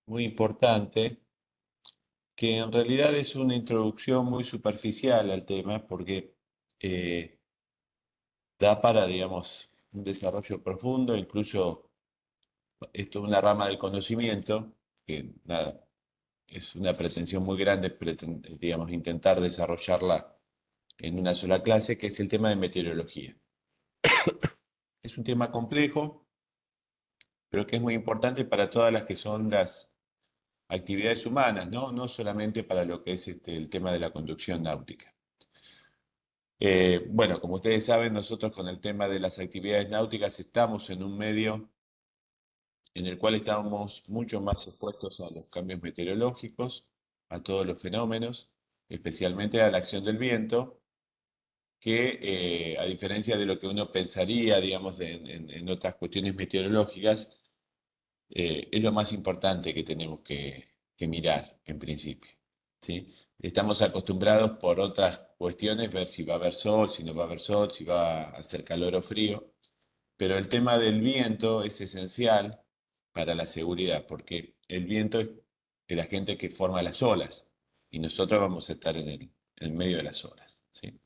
muy importante, que en realidad es una introducción muy superficial al tema, porque eh, da para, digamos, un desarrollo profundo, incluso esto es una rama del conocimiento, que nada, es una pretensión muy grande, digamos, intentar desarrollarla en una sola clase, que es el tema de meteorología. Es un tema complejo, pero que es muy importante para todas las que son las actividades humanas, ¿no? No solamente para lo que es el tema de la conducción náutica. Bueno, como ustedes saben, nosotros con el tema de las actividades náuticas estamos en un medio en el cual estamos mucho más expuestos a los cambios meteorológicos, a todos los fenómenos, especialmente a la acción del viento, que a diferencia de lo que uno pensaría, digamos, en otras cuestiones meteorológicas, es lo más importante que tenemos que mirar en principio. ¿Sí? Estamos acostumbrados por otras cuestiones, ver si va a haber sol, si no va a haber sol, si va a hacer calor o frío, pero el tema del viento es esencial para la seguridad, porque el viento es el agente que forma las olas y nosotros vamos a estar en el medio de las olas. ¿Sí?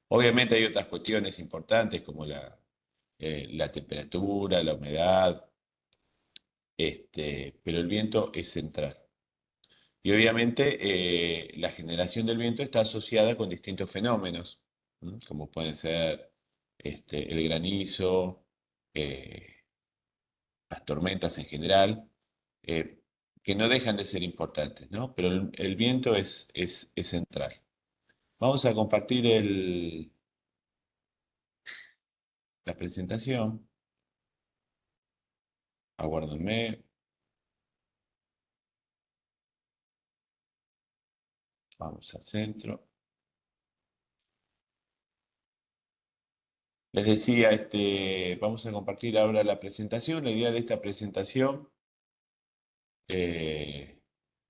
Obviamente hay otras cuestiones importantes como la temperatura, la humedad, pero el viento es central. Y obviamente la generación del viento está asociada con distintos fenómenos, como pueden ser el granizo, eh, las tormentas en general, eh, que no dejan de ser importantes, ¿no? Pero el viento es central. Vamos a compartir la presentación. Aguárdenme. Vamos al centro. Les decía, vamos a compartir ahora la presentación. La idea de esta presentación eh,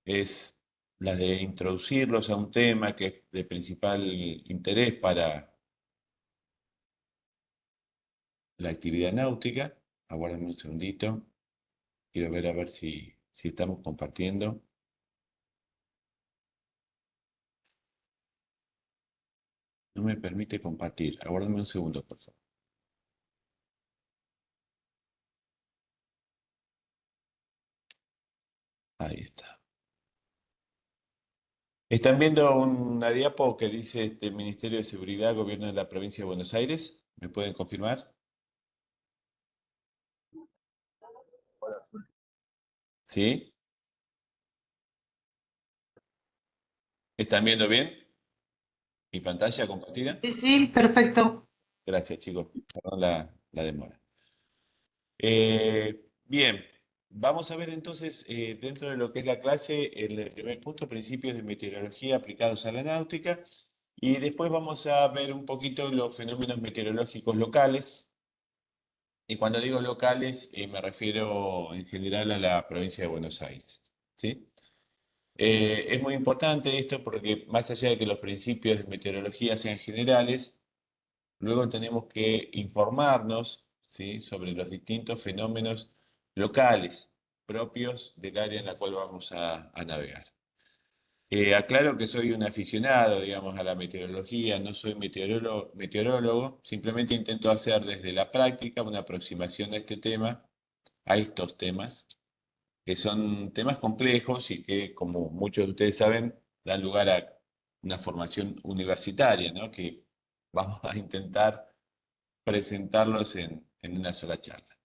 es la de introducirlos a un tema que es de principal interés para la actividad náutica. Aguárdenme un segundito. Quiero ver a ver si estamos compartiendo. No me permite compartir. Aguárdenme un segundo, por favor. Ahí está. Están viendo una diapo que dice Ministerio de Seguridad, Gobierno de la Provincia de Buenos Aires. ¿Me pueden confirmar? ¿Sí? ¿Están viendo bien mi pantalla compartida? Sí, sí, perfecto. Gracias, chicos. Perdón la demora. Bien, vamos a ver entonces, dentro de lo que es la clase, el primer punto, principios de meteorología aplicados a la náutica, y después vamos a ver un poquito los fenómenos meteorológicos locales, y cuando digo locales, me refiero en general a la provincia de Buenos Aires. ¿Sí? Es muy importante esto porque más allá de que los principios de meteorología sean generales, luego tenemos que informarnos, ¿sí?, sobre los distintos fenómenos locales propios del área en la cual vamos a navegar. Aclaro que soy un aficionado, digamos, a la meteorología, no soy meteorólogo, simplemente intento hacer desde la práctica una aproximación a este tema, a estos temas, que son temas complejos y que, como muchos de ustedes saben, dan lugar a una formación universitaria, ¿no?, que vamos a intentar presentarlos en una sola charla.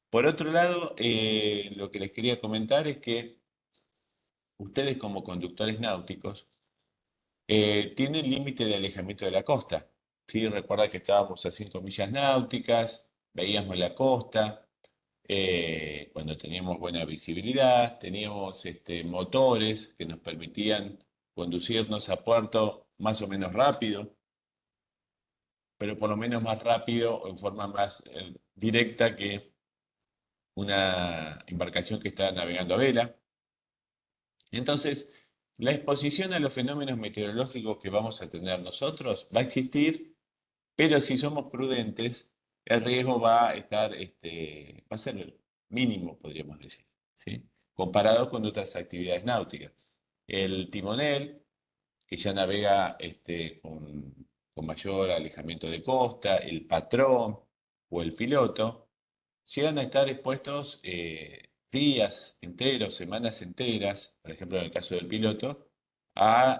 Por otro lado, lo que les quería comentar es que ustedes como conductores náuticos tienen límite de alejamiento de la costa. ¿Sí? Recuerda que estábamos a 5 millas náuticas, veíamos la costa, cuando teníamos buena visibilidad, teníamos motores que nos permitían conducirnos a puerto más o menos rápido, pero por lo menos más rápido o en forma más directa que una embarcación que está navegando a vela. Entonces, la exposición a los fenómenos meteorológicos que vamos a tener nosotros va a existir, pero si somos prudentes, el riesgo va a estar, va a ser mínimo, podríamos decir. ¿Sí? comparado con otras actividades náuticas. El timonel, que ya navega con mayor alejamiento de costa, el patrón o el piloto, llegan a estar expuestos días enteros, semanas enteras, por ejemplo en el caso del piloto, a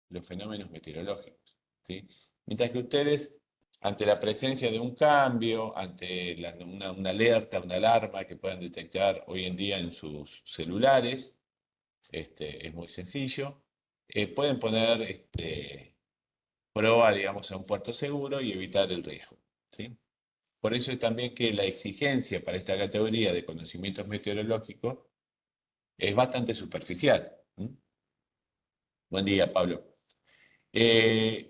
los fenómenos meteorológicos, ¿sí? Mientras que ustedes, ante la presencia de un cambio, ante una alerta, una alarma que puedan detectar hoy en día en sus celulares, es muy sencillo, pueden poner proa, digamos, a un puerto seguro y evitar el riesgo, ¿sí? Por eso es también que la exigencia para esta categoría de conocimientos meteorológicos es bastante superficial. Buen día, Pablo. Eh,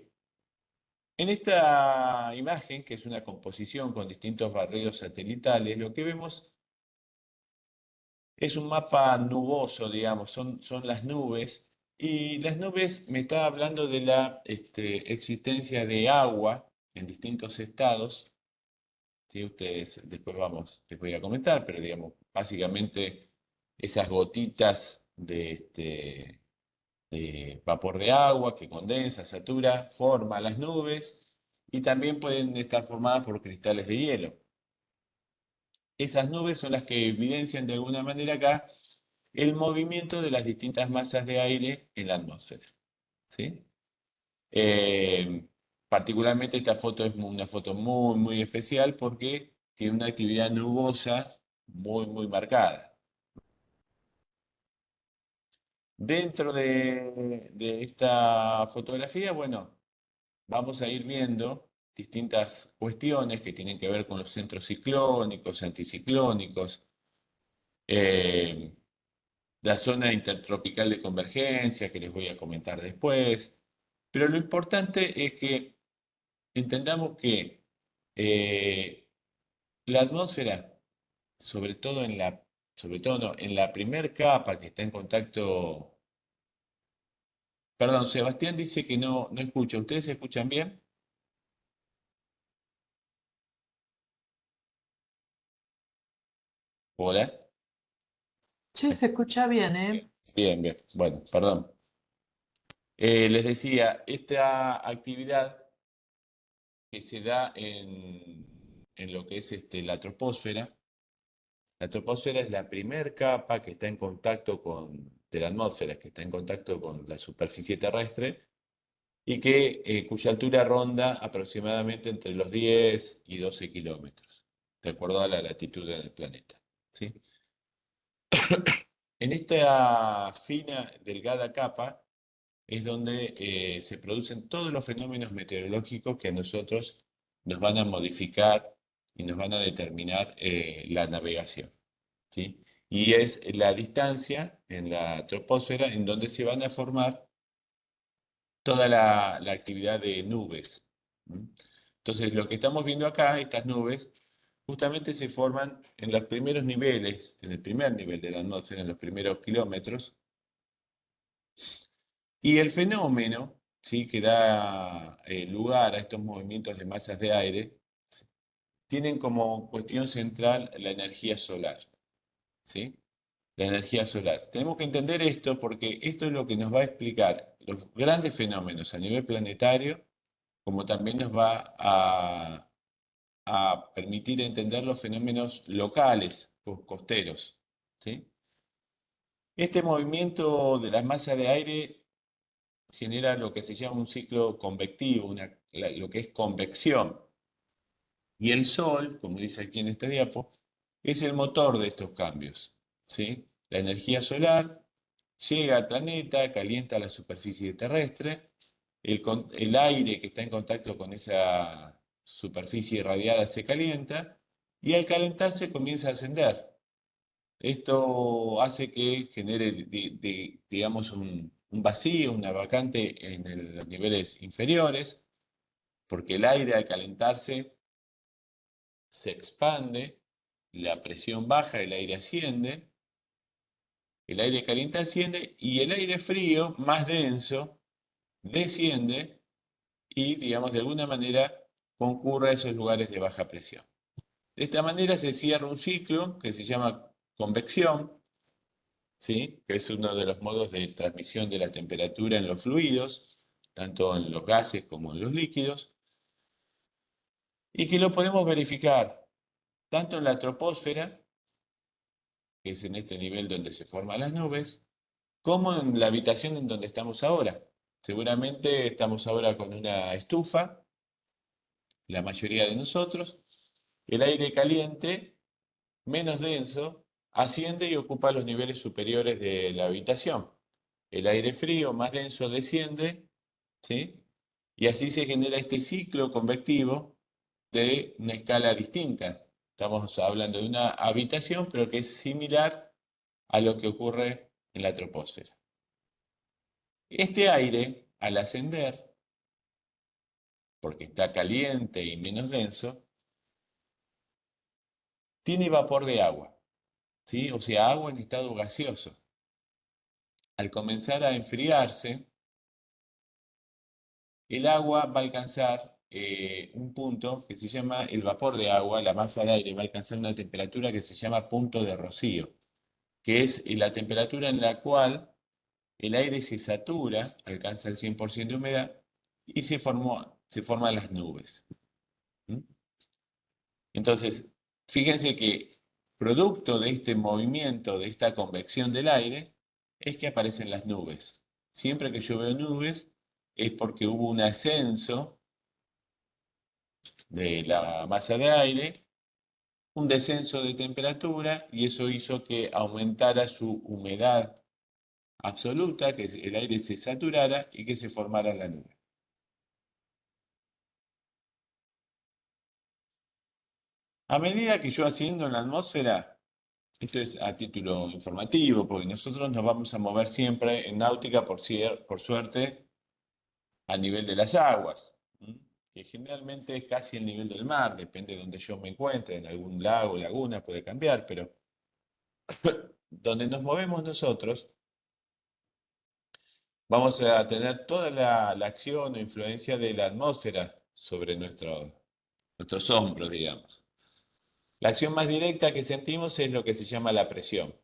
en esta imagen, que es una composición con distintos barridos satelitales, lo que vemos es un mapa nuboso, digamos, son las nubes, y las nubes me está hablando de la existencia de agua en distintos estados. ¿Sí? Ustedes después les voy a comentar, pero digamos, básicamente esas gotitas de vapor de agua que condensa, satura, forma las nubes y también pueden estar formadas por cristales de hielo. Esas nubes son las que evidencian de alguna manera acá el movimiento de las distintas masas de aire en la atmósfera. ¿Sí? Eh, Particularmente esta foto es una foto muy, muy especial porque tiene una actividad nubosa muy, muy marcada. Dentro de esta fotografía, bueno, vamos a ir viendo distintas cuestiones que tienen que ver con los centros ciclónicos, anticiclónicos, eh, la zona intertropical de convergencia, que les voy a comentar después. Pero lo importante es que entendamos que la atmósfera, sobre todo sobre todo no, en la primer capa que está en contacto. Perdón, Sebastián dice que no escucha. ¿Ustedes se escuchan bien? Hola. Sí, se escucha bien, ¿eh? Bien, bien. Bueno, perdón. Les decía, esta actividad que se da en lo que es la troposfera es la primer capa que está en contacto de la atmósfera, que está en contacto con la superficie terrestre y cuya altura ronda aproximadamente entre los 10 y 12 kilómetros, de acuerdo a la latitud del planeta. ¿Sí? En esta fina, delgada capa es donde se producen todos los fenómenos meteorológicos que a nosotros nos van a modificar y nos van a determinar la navegación. ¿Sí? Y es la distancia en la troposfera en donde se van a formar toda la actividad de nubes. ¿Mm? Entonces, lo que estamos viendo acá, estas nubes, justamente se forman en los primeros niveles, en el primer nivel de la atmósfera, en los primeros kilómetros, y el fenómeno, ¿sí?, que da lugar a estos movimientos de masas de aire, ¿sí?, tienen como cuestión central la energía solar. ¿Sí? La energía solar. Tenemos que entender esto porque esto es lo que nos va a explicar los grandes fenómenos a nivel planetario, como también nos va a permitir entender los fenómenos locales, costeros. ¿Sí? Este movimiento de las masas de aire genera lo que se llama un ciclo convectivo, lo que es convección. Y el Sol, como dice aquí en este diapo, es el motor de estos cambios. ¿Sí? La energía solar llega al planeta, calienta la superficie terrestre, el aire que está en contacto con esa superficie irradiada se calienta y al calentarse comienza a ascender. Esto hace que genere, digamos, un vacío, una vacante en los niveles inferiores, porque el aire al calentarse se expande, la presión baja, el aire asciende, el aire caliente asciende y el aire frío, más denso, desciende y, digamos, de alguna manera concurre a esos lugares de baja presión. De esta manera se cierra un ciclo que se llama convección, ¿sí? Que es uno de los modos de transmisión de la temperatura en los fluidos, tanto en los gases como en los líquidos, y que lo podemos verificar tanto en la troposfera, que es en este nivel donde se forman las nubes, como en la habitación en donde estamos ahora. Seguramente estamos ahora con una estufa, la mayoría de nosotros. El aire caliente, menos denso, asciende y ocupa los niveles superiores de la habitación. El aire frío, más denso, desciende, ¿sí? Y así se genera este ciclo convectivo de una escala distinta. Estamos hablando de una habitación, pero que es similar a lo que ocurre en la troposfera. Este aire, al ascender, porque está caliente y menos denso, tiene vapor de agua, ¿sí? O sea, agua en estado gaseoso. Al comenzar a enfriarse, el agua va a alcanzar un punto que se llama el vapor de agua, la masa de aire va a alcanzar una temperatura que se llama punto de rocío, que es la temperatura en la cual el aire se satura, alcanza el 100% de humedad y se forman las nubes. ¿Mm? Entonces, fíjense que producto de este movimiento, de esta convección del aire, es que aparecen las nubes. Siempre que yo veo nubes es porque hubo un ascenso de la masa de aire, un descenso de temperatura y eso hizo que aumentara su humedad absoluta, que el aire se saturara y que se formara la nube. A medida que yo asciendo en la atmósfera, esto es a título informativo, porque nosotros nos vamos a mover siempre en náutica, por suerte, a nivel de las aguas, que generalmente es casi el nivel del mar, depende de donde yo me encuentre, en algún lago, laguna, puede cambiar, pero donde nos movemos nosotros, vamos a tener toda la acción o influencia de la atmósfera sobre nuestros hombros, digamos. La acción más directa que sentimos es lo que se llama la presión,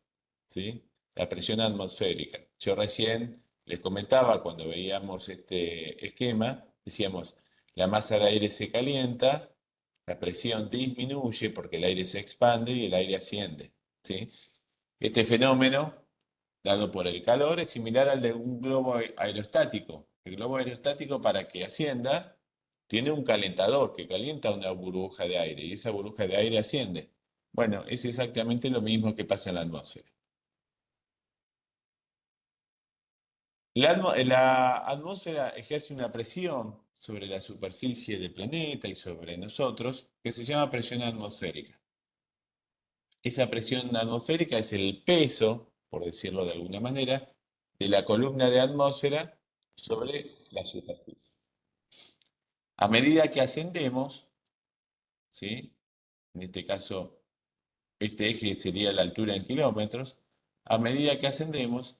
¿sí? La presión atmosférica. Yo recién les comentaba cuando veíamos este esquema, decíamos, la masa de aire se calienta, la presión disminuye porque el aire se expande y el aire asciende, ¿sí? Este fenómeno, dado por el calor, es similar al de un globo aerostático. El globo aerostático, para que ascienda, tiene un calentador que calienta una burbuja de aire y esa burbuja de aire asciende. Bueno, es exactamente lo mismo que pasa en la atmósfera. La atmósfera ejerce una presión sobre la superficie del planeta y sobre nosotros que se llama presión atmosférica. Esa presión atmosférica es el peso, por decirlo de alguna manera, de la columna de atmósfera sobre la superficie. A medida que ascendemos, ¿sí? En este caso, este eje sería la altura en kilómetros, a medida que ascendemos,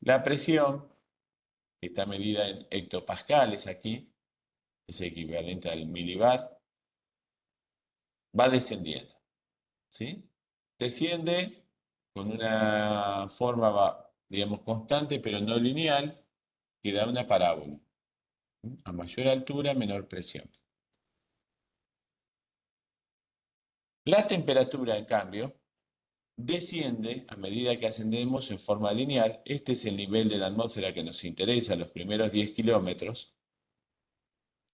la presión, que está medida en hectopascales aquí, es equivalente al milibar, va descendiendo, ¿sí? Desciende con una forma, digamos, constante, pero no lineal, que da una parábola. A mayor altura, menor presión. La temperatura, en cambio, desciende a medida que ascendemos en forma lineal. Este es el nivel de la atmósfera que nos interesa, los primeros 10 kilómetros.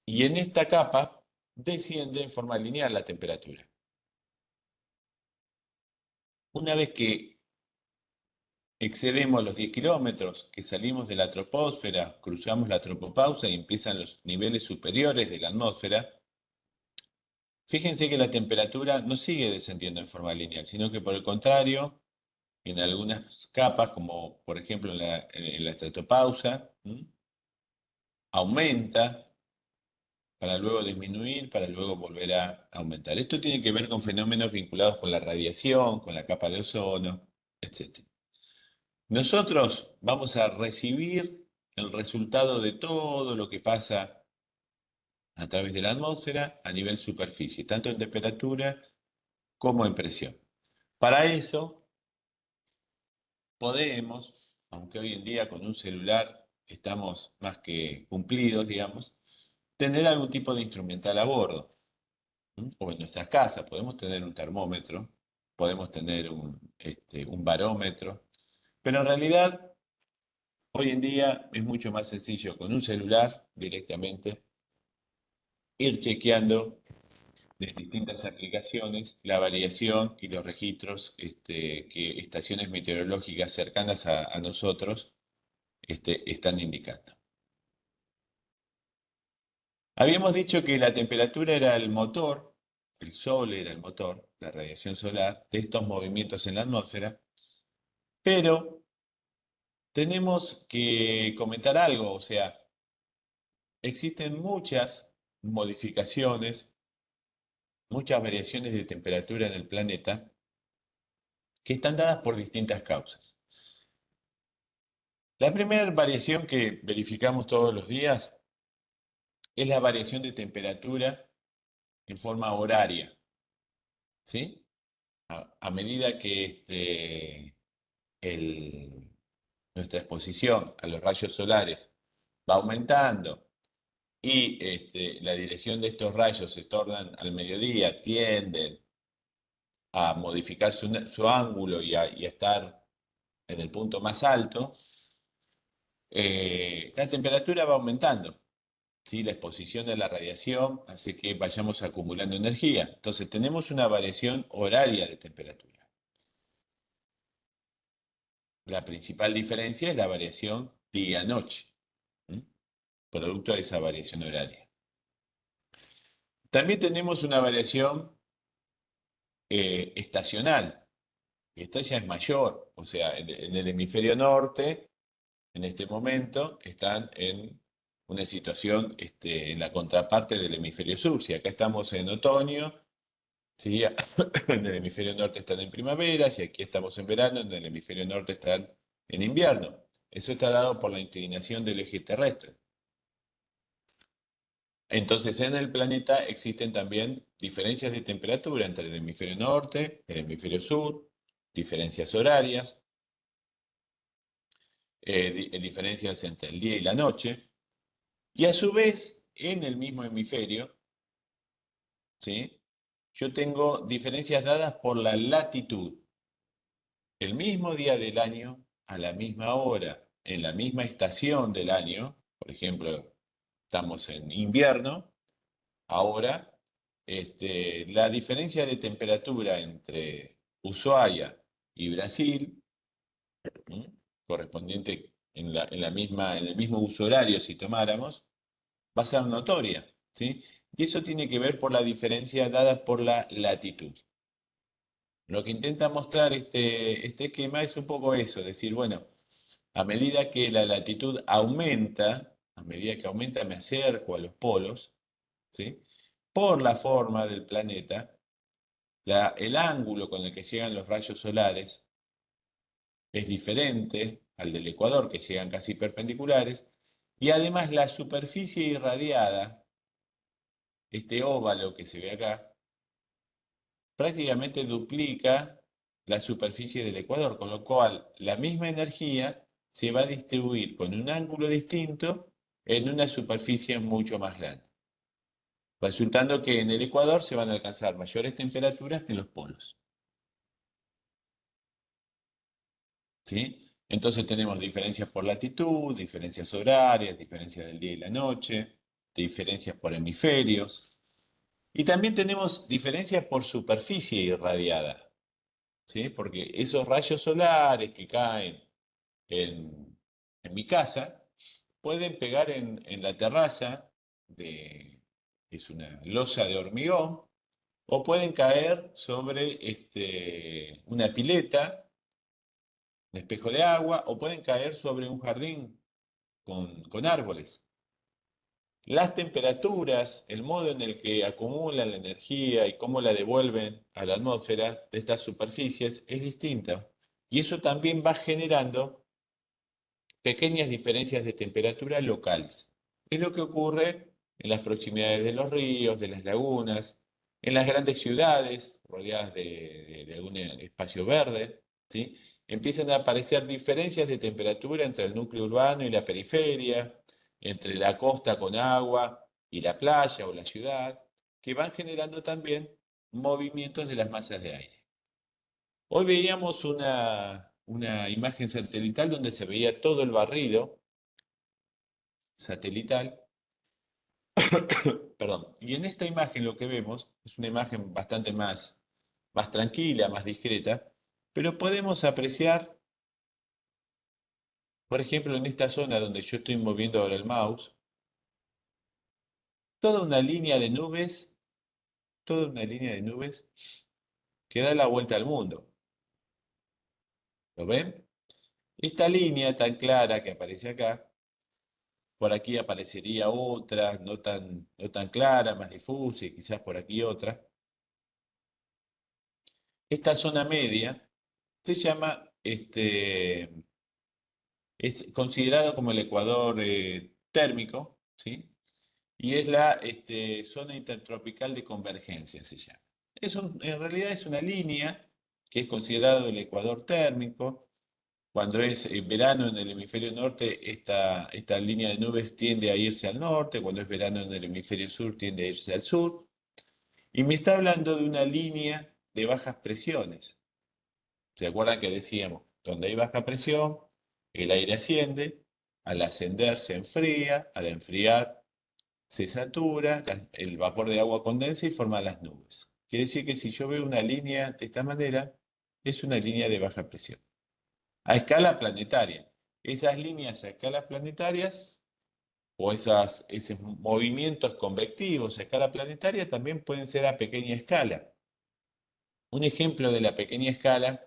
Y en esta capa desciende en forma lineal la temperatura. Una vez que excedemos los 10 kilómetros, que salimos de la troposfera, cruzamos la tropopausa y empiezan los niveles superiores de la atmósfera, fíjense que la temperatura no sigue descendiendo en forma lineal, sino que por el contrario, en algunas capas, como por ejemplo en la estratopausa, aumenta para luego disminuir, para luego volver a aumentar. Esto tiene que ver con fenómenos vinculados con la radiación, con la capa de ozono, etc. Nosotros vamos a recibir el resultado de todo lo que pasa a través de la atmósfera a nivel superficie, tanto en temperatura como en presión. Para eso podemos, aunque hoy en día con un celular estamos más que cumplidos, digamos, tener algún tipo de instrumental a bordo. O en nuestras casas podemos tener un termómetro, podemos tener un barómetro, pero en realidad hoy en día es mucho más sencillo con un celular directamente ir chequeando de distintas aplicaciones la variación y los registros que estaciones meteorológicas cercanas a nosotros están indicando. Habíamos dicho que la temperatura era el motor, el sol era el motor, la radiación solar, de estos movimientos en la atmósfera, pero tenemos que comentar algo, o sea, existen muchas modificaciones, muchas variaciones de temperatura en el planeta que están dadas por distintas causas. La primera variación que verificamos todos los días es la variación de temperatura en forma horaria, ¿sí? A medida que nuestra exposición a los rayos solares va aumentando y la dirección de estos rayos se tornan al mediodía, tienden a modificar su ángulo y a estar en el punto más alto, la temperatura va aumentando. ¿Sí? La exposición a la radiación hace que vayamos acumulando energía. Entonces tenemos una variación horaria de temperatura. La principal diferencia es la variación día-noche, producto de esa variación horaria. También tenemos una variación estacional. Esta ya es mayor, o sea, en el hemisferio norte, en este momento, están en una situación en la contraparte del hemisferio sur. Si acá estamos en otoño, ¿sí? En el hemisferio norte están en primavera, si aquí estamos en verano, en el hemisferio norte están en invierno. Eso está dado por la inclinación del eje terrestre. Entonces, en el planeta existen también diferencias de temperatura entre el hemisferio norte, el hemisferio sur, diferencias horarias, diferencias entre el día y la noche, y a su vez, en el mismo hemisferio, ¿sí? Yo tengo diferencias dadas por la latitud. El mismo día del año, a la misma hora, en la misma estación del año, por ejemplo, estamos en invierno, ahora, la diferencia de temperatura entre Ushuaia y Brasil, ¿m? Correspondiente en el mismo uso horario, si tomáramos, va a ser notoria, ¿sí? Y eso tiene que ver por la diferencia dada por la latitud. Lo que intenta mostrar este esquema es un poco eso, decir, bueno, a medida que la latitud aumenta, a medida que aumenta me acerco a los polos, ¿sí? Por la forma del planeta, el ángulo con el que llegan los rayos solares es diferente al del ecuador, que llegan casi perpendiculares, y además la superficie irradiada, este óvalo que se ve acá, prácticamente duplica la superficie del ecuador, con lo cual la misma energía se va a distribuir con un ángulo distinto en una superficie mucho más grande, resultando que en el ecuador se van a alcanzar mayores temperaturas que en los polos. ¿Sí? Entonces tenemos diferencias por latitud, diferencias horarias, diferencias del día y la noche, diferencias por hemisferios, y también tenemos diferencias por superficie irradiada, ¿sí? Porque esos rayos solares que caen en mi casa pueden pegar en la terraza, es una losa de hormigón, o pueden caer sobre una pileta, un espejo de agua, o pueden caer sobre un jardín con árboles. Las temperaturas, el modo en el que acumulan la energía y cómo la devuelven a la atmósfera de estas superficies es distinta. Y eso también va generando pequeñas diferencias de temperatura locales. Es lo que ocurre en las proximidades de los ríos, de las lagunas, en las grandes ciudades rodeadas de algún espacio verde, ¿sí? empiezan a aparecer diferencias de temperatura entre el núcleo urbano y la periferia, entre la costa con agua y la playa o la ciudad, que van generando también movimientos de las masas de aire. Hoy veíamos una imagen satelital donde se veía todo el barrido satelital, perdón, y en esta imagen lo que vemos es una imagen bastante más tranquila, más discreta, pero podemos apreciar, por ejemplo, en esta zona donde yo estoy moviendo ahora el mouse, toda una línea de nubes, toda una línea de nubes que da la vuelta al mundo. ¿Lo ven? Esta línea tan clara que aparece acá, por aquí aparecería otra, no tan clara, más difusa, y quizás por aquí otra. Esta zona media se llama, es considerado como el ecuador térmico, ¿sí? Y es la zona intertropical de convergencia, se llama. En realidad es una línea que es considerado el ecuador térmico. Cuando es verano en el hemisferio norte, esta línea de nubes tiende a irse al norte, cuando es verano en el hemisferio sur, tiende a irse al sur. Y me está hablando de una línea de bajas presiones. ¿Se acuerdan que decíamos? Donde hay baja presión, el aire asciende, al ascender se enfría, al enfriar se satura, el vapor de agua condensa y forma las nubes. Quiere decir que si yo veo una línea de esta manera, es una línea de baja presión. A escala planetaria. Esas líneas a escalas planetarias o esos movimientos convectivos a escala planetaria también pueden ser a pequeña escala. Un ejemplo de la pequeña escala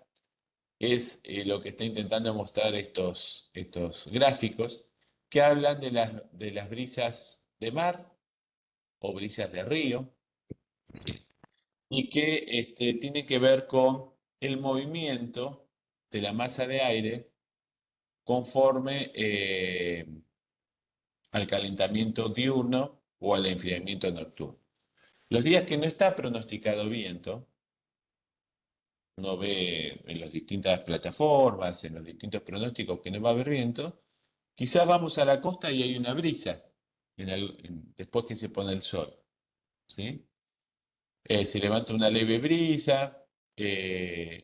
es lo que está intentando mostrar estos gráficos que hablan de las brisas de mar o brisas de río, y que tiene que ver con el movimiento de la masa de aire conforme al calentamiento diurno o al enfriamiento nocturno. Los días que no está pronosticado viento, uno ve en las distintas plataformas, en los distintos pronósticos que no va a haber viento, quizás vamos a la costa y hay una brisa después que se pone el sol, ¿sí? Se levanta una leve brisa,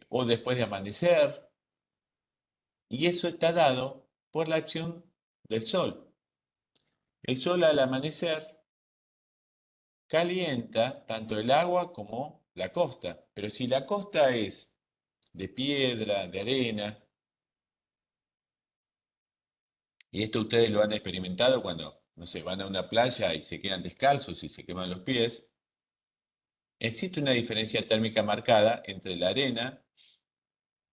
o después de amanecer, y eso está dado por la acción del sol. El sol al amanecer calienta tanto el agua como la costa, pero si la costa es de piedra, de arena, y esto ustedes lo han experimentado cuando, no sé, van a una playa y se quedan descalzos y se queman los pies, existe una diferencia térmica marcada entre la arena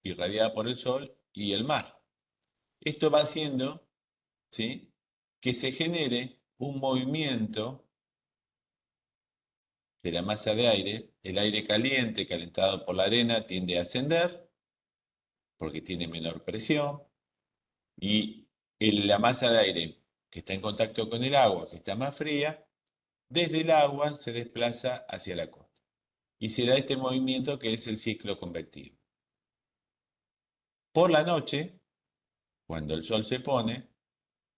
irradiada por el sol y el mar. Esto va haciendo, ¿sí?, que se genere un movimiento de la masa de aire. El aire caliente, calentado por la arena, tiende a ascender porque tiene menor presión, y la masa de aire que está en contacto con el agua, que está más fría, desde el agua se desplaza hacia la costa. Y se da este movimiento que es el ciclo convectivo. Por la noche, cuando el sol se pone,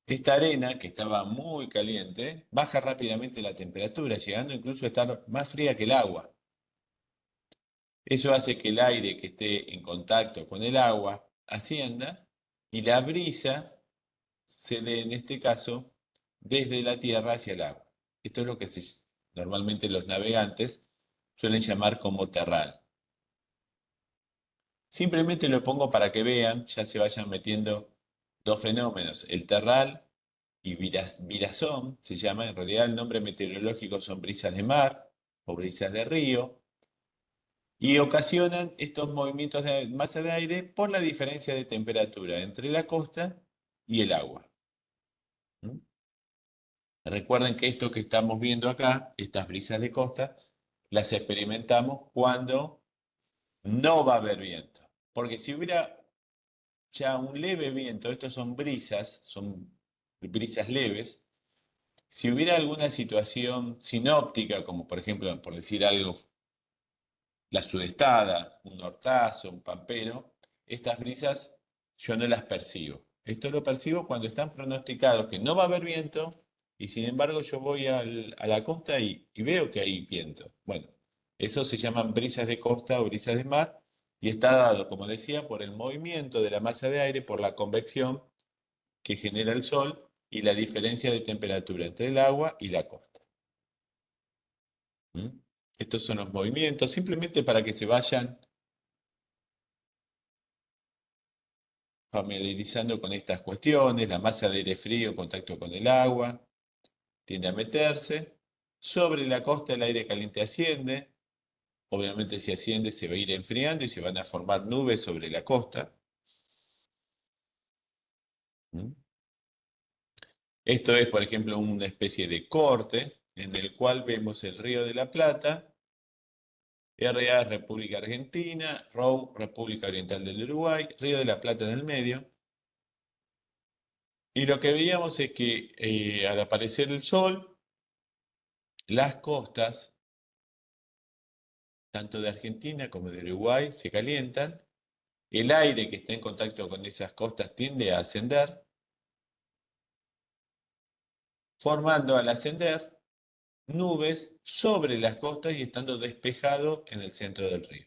esta arena, que estaba muy caliente, baja rápidamente la temperatura, llegando incluso a estar más fría que el agua. Eso hace que el aire que esté en contacto con el agua ascienda y la brisa se dé, en este caso, desde la tierra hacia el agua. Esto es lo que normalmente los navegantes suelen llamar como terral. Simplemente lo pongo para que vean, ya se vayan metiendo dos fenómenos, el terral y virazón, se llama, en realidad el nombre meteorológico son brisas de mar o brisas de río, y ocasionan estos movimientos de masa de aire por la diferencia de temperatura entre la costa y el agua. ¿Mm? Recuerden que esto que estamos viendo acá, estas brisas de costa, las experimentamos cuando no va a haber viento. Porque si hubiera ya un leve viento, estos son brisas leves. Si hubiera alguna situación sinóptica, como por ejemplo, por decir algo, la sudestada, un nortazo, un pampero, estas brisas yo no las percibo. Esto lo percibo cuando están pronosticados que no va a haber viento y sin embargo yo voy a la costa y veo que hay viento. Bueno, eso se llaman brisas de costa o brisas de mar y está dado, como decía, por el movimiento de la masa de aire, por la convección que genera el sol y la diferencia de temperatura entre el agua y la costa. ¿Mm? Estos son los movimientos, simplemente para que se vayan familiarizando con estas cuestiones. La masa de aire frío en contacto con el agua tiende a meterse. Sobre la costa el aire caliente asciende. Obviamente si asciende se va a ir enfriando y se van a formar nubes sobre la costa. ¿Mm? Esto es, por ejemplo, una especie de corte en el cual vemos el Río de la Plata, RA República Argentina, ROU República Oriental del Uruguay, Río de la Plata en el medio. Y lo que veíamos es que al aparecer el sol, las costas, tanto de Argentina como de Uruguay, se calientan, el aire que está en contacto con esas costas tiende a ascender, formando al ascender nubes sobre las costas y estando despejado en el centro del río.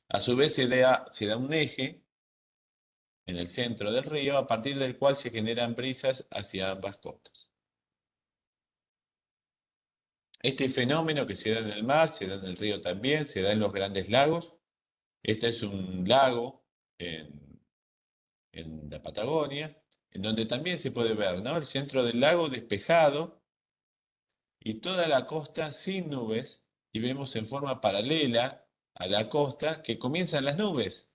A su vez se da un eje en el centro del río a partir del cual se generan brisas hacia ambas costas. Este fenómeno que se da en el mar, se da en el río también, se da en los grandes lagos. Este es un lago en la Patagonia, en donde también se puede ver, ¿no? El centro del lago despejado y toda la costa sin nubes, y vemos en forma paralela a la costa que comienzan las nubes.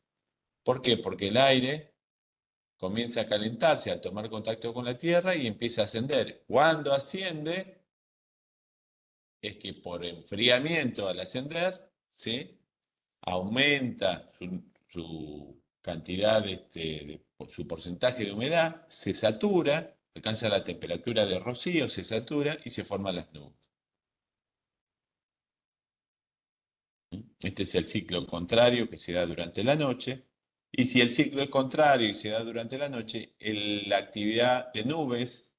¿Por qué? Porque el aire comienza a calentarse al tomar contacto con la tierra y empieza a ascender. Cuando asciende, es que por enfriamiento al ascender, ¿sí? Aumenta su cantidad, su porcentaje de humedad, se satura, alcanza la temperatura de rocío, se satura y se forman las nubes. Este es el ciclo contrario que se da durante la noche. Y si el ciclo es contrario y se da durante la noche, la actividad de nubes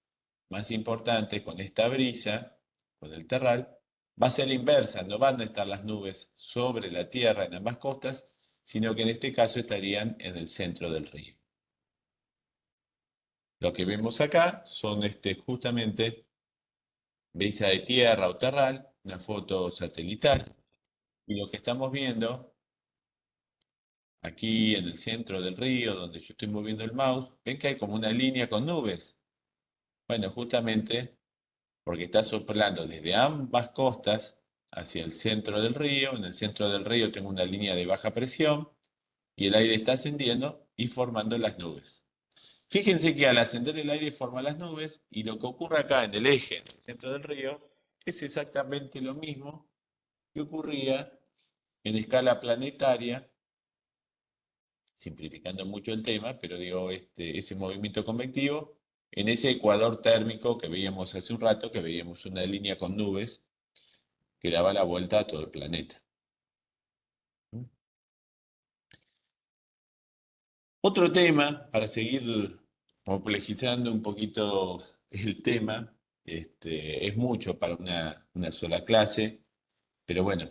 más importante con esta brisa, con el terral, va a ser la inversa. No van a estar las nubes sobre la tierra en ambas costas, sino que en este caso estarían en el centro del río. Lo que vemos acá son justamente brisa de tierra o terral, una foto satelital, y lo que estamos viendo aquí en el centro del río, donde yo estoy moviendo el mouse, ven que hay como una línea con nubes. Bueno, justamente porque está soplando desde ambas costas hacia el centro del río. En el centro del río tengo una línea de baja presión y el aire está ascendiendo y formando las nubes. Fíjense que al ascender el aire forma las nubes y lo que ocurre acá en el eje, en el centro del río, es exactamente lo mismo que ocurría en escala planetaria, simplificando mucho el tema, pero digo, ese movimiento convectivo, en ese ecuador térmico que veíamos hace un rato, que veíamos una línea con nubes que daba la vuelta a todo el planeta. Otro tema, para seguir complejizando un poquito el tema, es mucho para una sola clase, pero bueno,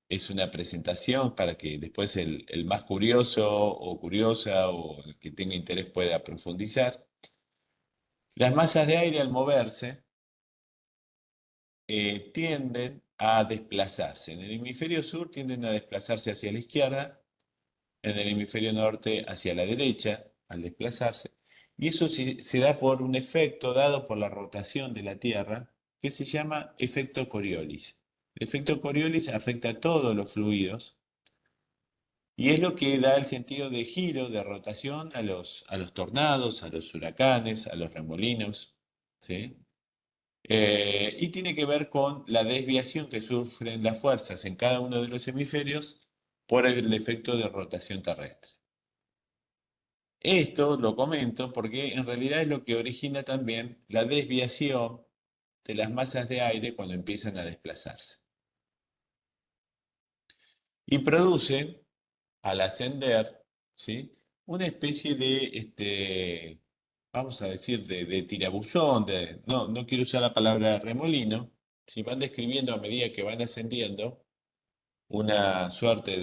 es una presentación para que después el más curioso o curiosa o el que tenga interés pueda profundizar. Las masas de aire al moverse tienden a desplazarse. En el hemisferio sur tienden a desplazarse hacia la izquierda, en el hemisferio norte hacia la derecha, al desplazarse. Y eso se da por un efecto dado por la rotación de la Tierra, que se llama efecto Coriolis. El efecto Coriolis afecta a todos los fluidos y es lo que da el sentido de giro, de rotación a los tornados, a los huracanes, a los remolinos, ¿sí? Y tiene que ver con la desviación que sufren las fuerzas en cada uno de los hemisferios por el efecto de rotación terrestre. Esto lo comento porque en realidad es lo que origina también la desviación de las masas de aire cuando empiezan a desplazarse. Y producen, al ascender, ¿sí? Una especie de, vamos a decir, de tirabuzón, no quiero usar la palabra remolino, si van describiendo a medida que van ascendiendo una suerte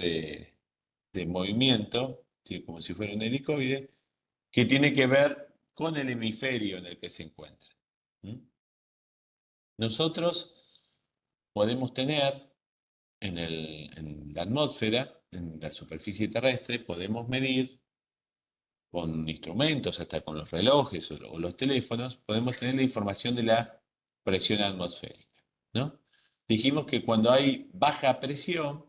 de movimiento, ¿sí? Como si fuera un helicoide, que tiene que ver con el hemisferio en el que se encuentra. ¿Mm? Nosotros podemos tener en la atmósfera, en la superficie terrestre, podemos medir con instrumentos, hasta con los relojes o los teléfonos, podemos tener la información de la presión atmosférica, ¿no? Dijimos que cuando hay baja presión,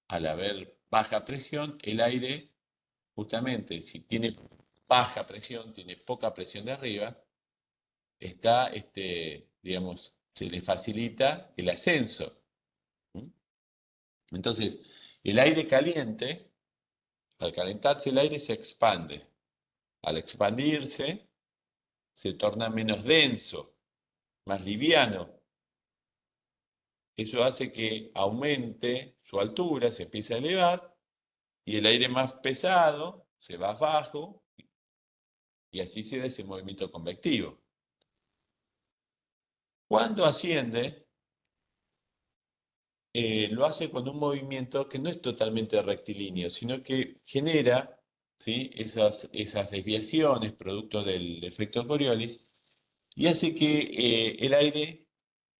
al haber baja presión, el aire, justamente, si tiene baja presión, tiene poca presión de arriba, está, digamos, se le facilita el ascenso. ¿Mm? Entonces, el aire caliente, al calentarse el aire se expande. Al expandirse, se torna menos denso, más liviano. Eso hace que aumente su altura, se empieza a elevar, y el aire más pesado se va abajo, y así se da ese movimiento convectivo. Cuando asciende, lo hace con un movimiento que no es totalmente rectilíneo, sino que genera, ¿sí? esas desviaciones producto del efecto Coriolis y hace que el aire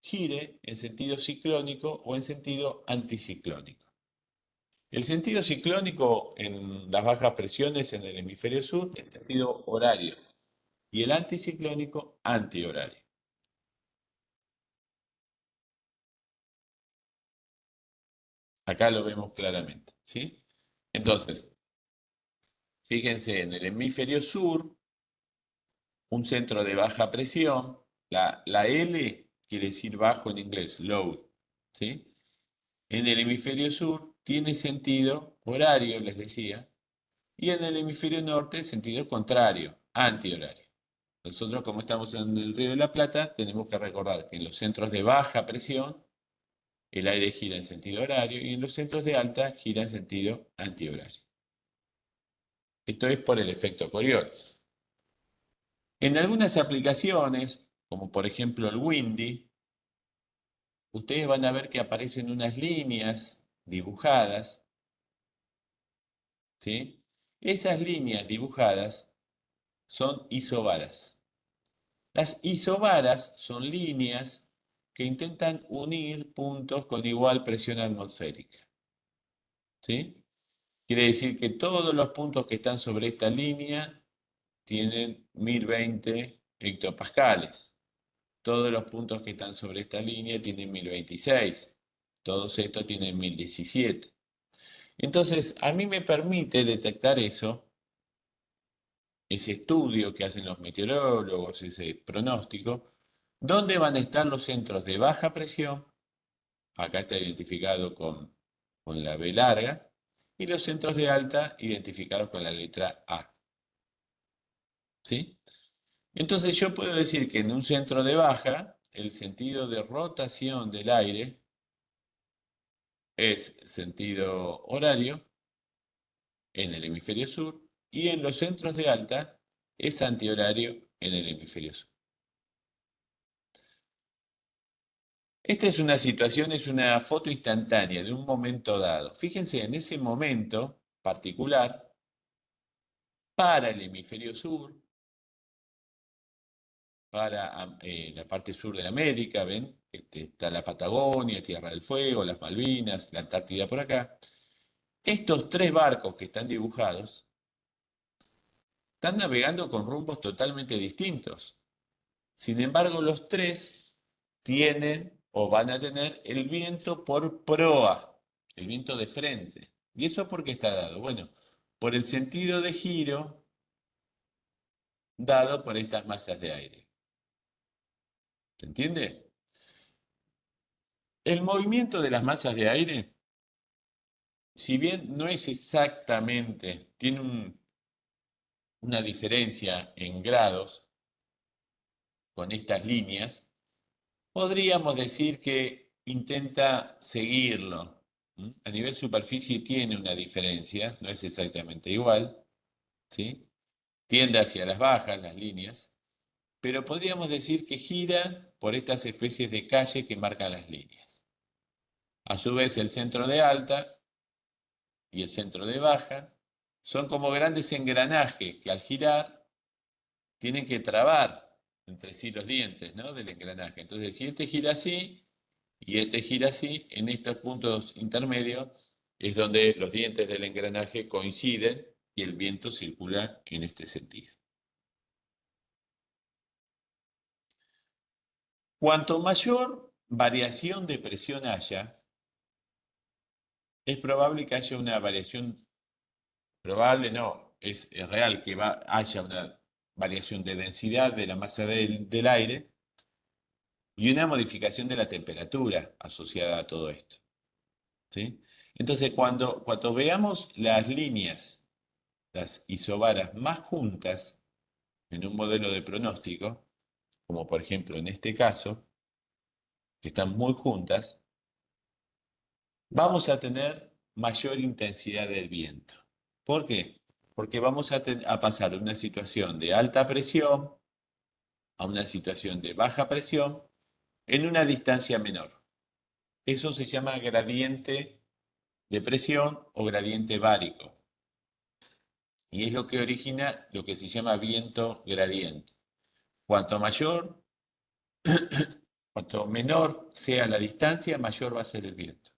gire en sentido ciclónico o en sentido anticiclónico. El sentido ciclónico en las bajas presiones en el hemisferio sur es sentido horario y el anticiclónico antihorario. Acá lo vemos claramente, ¿sí? Entonces, fíjense, en el hemisferio sur, un centro de baja presión, la L quiere decir bajo en inglés, low, ¿sí? En el hemisferio sur tiene sentido horario, les decía, y en el hemisferio norte sentido contrario, antihorario. Nosotros, como estamos en el Río de la Plata, tenemos que recordar que en los centros de baja presión el aire gira en sentido horario y en los centros de alta gira en sentido antihorario. Esto es por el efecto Coriolis. En algunas aplicaciones, como por ejemplo el Windy, ustedes van a ver que aparecen unas líneas dibujadas, ¿sí? Esas líneas dibujadas son isobaras. Las isobaras son líneas que intentan unir puntos con igual presión atmosférica, ¿sí? Quiere decir que todos los puntos que están sobre esta línea tienen 1020 hectopascales. Todos los puntos que están sobre esta línea tienen 1026. Todos estos tienen 1017. Entonces, a mí me permite detectar eso, ese estudio que hacen los meteorólogos, ese pronóstico, dónde van a estar los centros de baja presión, acá está identificado con la B larga, y los centros de alta identificados con la letra A. ¿Sí? Entonces yo puedo decir que en un centro de baja, el sentido de rotación del aire es sentido horario en el hemisferio sur y en los centros de alta es antihorario en el hemisferio sur. Esta es una situación, es una foto instantánea de un momento dado. Fíjense, en ese momento particular, para el hemisferio sur, para la parte sur de América, ¿ven? Está la Patagonia, Tierra del Fuego, las Malvinas, la Antártida por acá. Estos tres barcos que están dibujados están navegando con rumbos totalmente distintos. Sin embargo, los tres tienen o van a tener el viento por proa, el viento de frente. ¿Y eso por qué está dado? Bueno, por el sentido de giro dado por estas masas de aire. ¿Se entiende? El movimiento de las masas de aire, si bien no es exactamente, tiene una diferencia en grados con estas líneas, podríamos decir que intenta seguirlo, ¿Mm? A nivel superficie tiene una diferencia, no es exactamente igual, ¿sí? Tiende hacia las bajas, las líneas, pero podríamos decir que gira por estas especies de calle que marcan las líneas. A su vez, el centro de alta y el centro de baja son como grandes engranajes que al girar tienen que trabar entre sí los dientes, ¿no?, del engranaje. Entonces, si este gira así y este gira así, en estos puntos intermedios es donde los dientes del engranaje coinciden y el viento circula en este sentido. Cuanto mayor variación de presión haya, es probable que haya una variación, probable no, es real que haya una variación de densidad de la masa del aire y una modificación de la temperatura asociada a todo esto, ¿sí? Entonces, cuando veamos las líneas, las isobaras más juntas en un modelo de pronóstico, como por ejemplo en este caso, que están muy juntas, vamos a tener mayor intensidad del viento. ¿Por qué? Porque vamos a pasar de una situación de alta presión a una situación de baja presión en una distancia menor. Eso se llama gradiente de presión o gradiente bárico. Y es lo que origina lo que se llama viento gradiente. Cuanto mayor, cuanto menor sea la distancia, mayor va a ser el viento.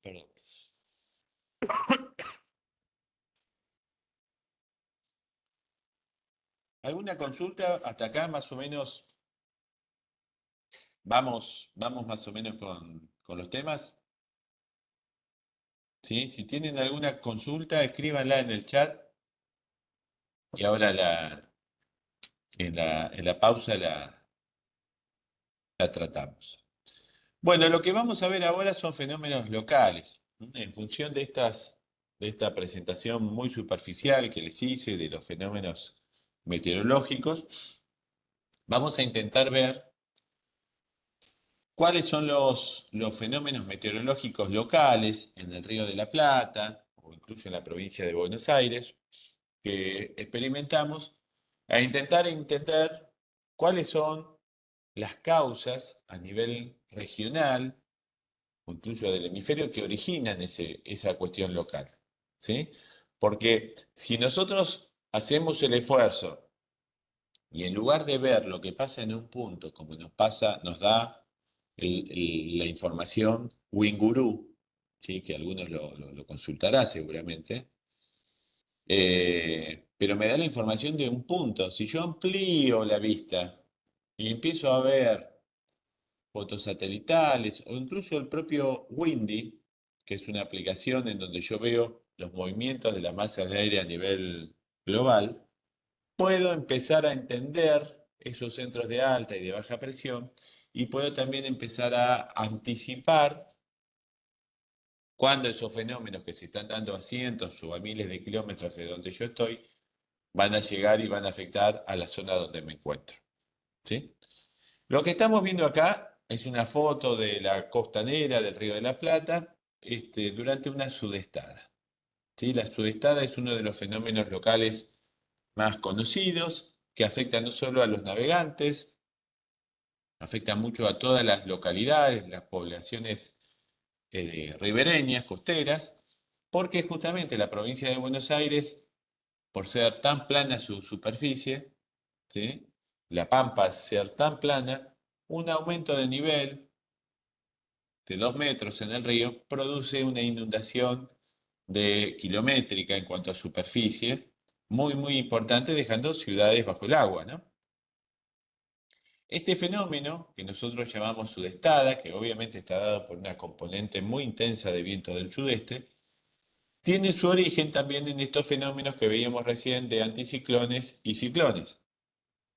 Perdón. ¿Alguna consulta? Hasta acá más o menos vamos más o menos con los temas. ¿Sí? Si tienen alguna consulta, escríbanla en el chat y ahora en la pausa la tratamos. Bueno, lo que vamos a ver ahora son fenómenos locales. En función de esta presentación muy superficial que les hice de los fenómenos meteorológicos, vamos a intentar ver cuáles son los fenómenos meteorológicos locales en el Río de la Plata o incluso en la provincia de Buenos Aires que experimentamos, a intentar entender cuáles son las causas a nivel regional o incluso del hemisferio que originan esa cuestión local, ¿sí? Porque si nosotros hacemos el esfuerzo y en lugar de ver lo que pasa en un punto, como nos da la información Winguru, ¿sí?, que algunos lo consultará seguramente, pero me da la información de un punto. Si yo amplío la vista y empiezo a ver fotos satelitales o incluso el propio Windy, que es una aplicación en donde yo veo los movimientos de las masas de aire a nivel global, puedo empezar a entender esos centros de alta y de baja presión y puedo también empezar a anticipar cuándo esos fenómenos que se están dando a cientos o a miles de kilómetros de donde yo estoy van a llegar y van a afectar a la zona donde me encuentro, ¿sí? Lo que estamos viendo acá es una foto de la costanera del Río de la Plata durante una sudestada, ¿sí? La sudestada es uno de los fenómenos locales más conocidos que afecta no solo a los navegantes, afecta mucho a todas las localidades, las poblaciones ribereñas, costeras, porque justamente la provincia de Buenos Aires, por ser tan plana su superficie, ¿sí?, la Pampa al ser tan plana, un aumento de nivel de 2 metros en el río produce una inundación kilométrica en cuanto a superficie, muy, muy importante, dejando ciudades bajo el agua, ¿no? Este fenómeno, que nosotros llamamos sudestada, que obviamente está dado por una componente muy intensa de viento del sudeste, tiene su origen también en estos fenómenos que veíamos recién de anticiclones y ciclones,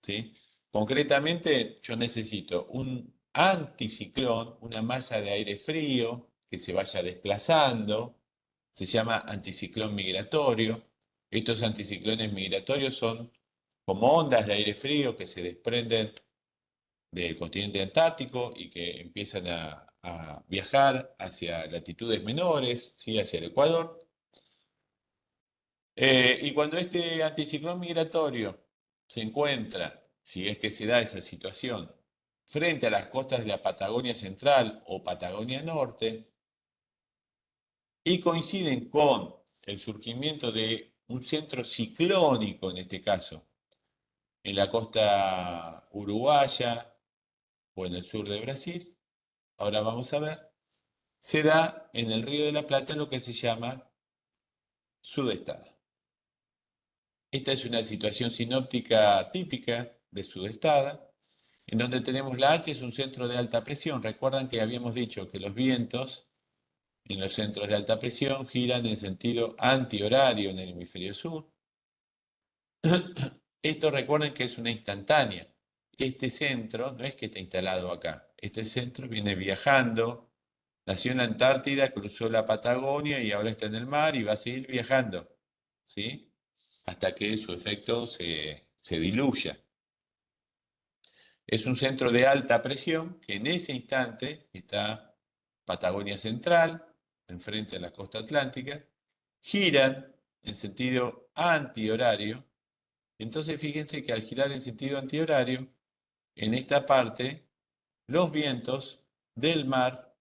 ¿sí? Concretamente, yo necesito un anticiclón, una masa de aire frío que se vaya desplazando, se llama anticiclón migratorio. Estos anticiclones migratorios son como ondas de aire frío que se desprenden del continente antártico y que empiezan a viajar hacia latitudes menores, ¿sí? Hacia el Ecuador. Y cuando este anticiclón migratorio se encuentra, si es que se da esa situación, frente a las costas de la Patagonia Central o Patagonia Norte, y coinciden con el surgimiento de un centro ciclónico, en este caso, en la costa uruguaya o en el sur de Brasil, ahora vamos a ver, se da en el Río de la Plata lo que se llama sudestada. Esta es una situación sinóptica típica de sudestada, en donde tenemos la H, es un centro de alta presión. Recuerdan que habíamos dicho que los vientos en los centros de alta presión giran en sentido antihorario en el hemisferio sur. Esto recuerden que es una instantánea. Este centro no es que está instalado acá. Este centro viene viajando, nació en la Antártida, cruzó la Patagonia y ahora está en el mar y va a seguir viajando, ¿sí? Hasta que su efecto se diluya. Es un centro de alta presión que en ese instante está Patagonia Central, enfrente a la costa atlántica, giran en sentido antihorario. Entonces fíjense que al girar en sentido antihorario, en esta parte, los vientos del mar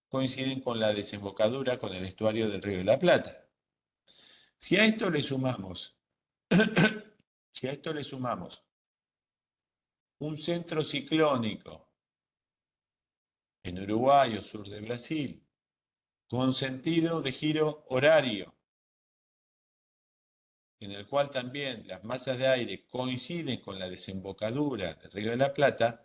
coinciden con la desembocadura, con el estuario del Río de la Plata. Si a esto le sumamos, si a esto le sumamos un centro ciclónico en Uruguay o sur de Brasil, con sentido de giro horario, en el cual también las masas de aire coinciden con la desembocadura del Río de la Plata,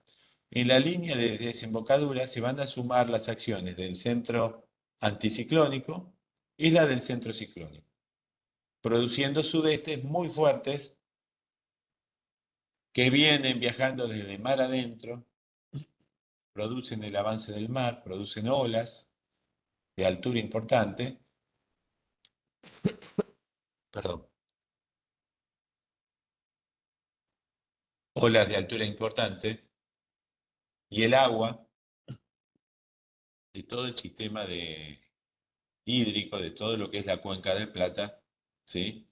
en la línea de desembocadura se van a sumar las acciones del centro anticiclónico y la del centro ciclónico, produciendo sudestes muy fuertes que vienen viajando desde mar adentro, producen el avance del mar, producen olas de altura importante, perdón, olas de altura importante, y el agua de todo el sistema hídrico, de todo lo que es la cuenca del Plata, ¿sí?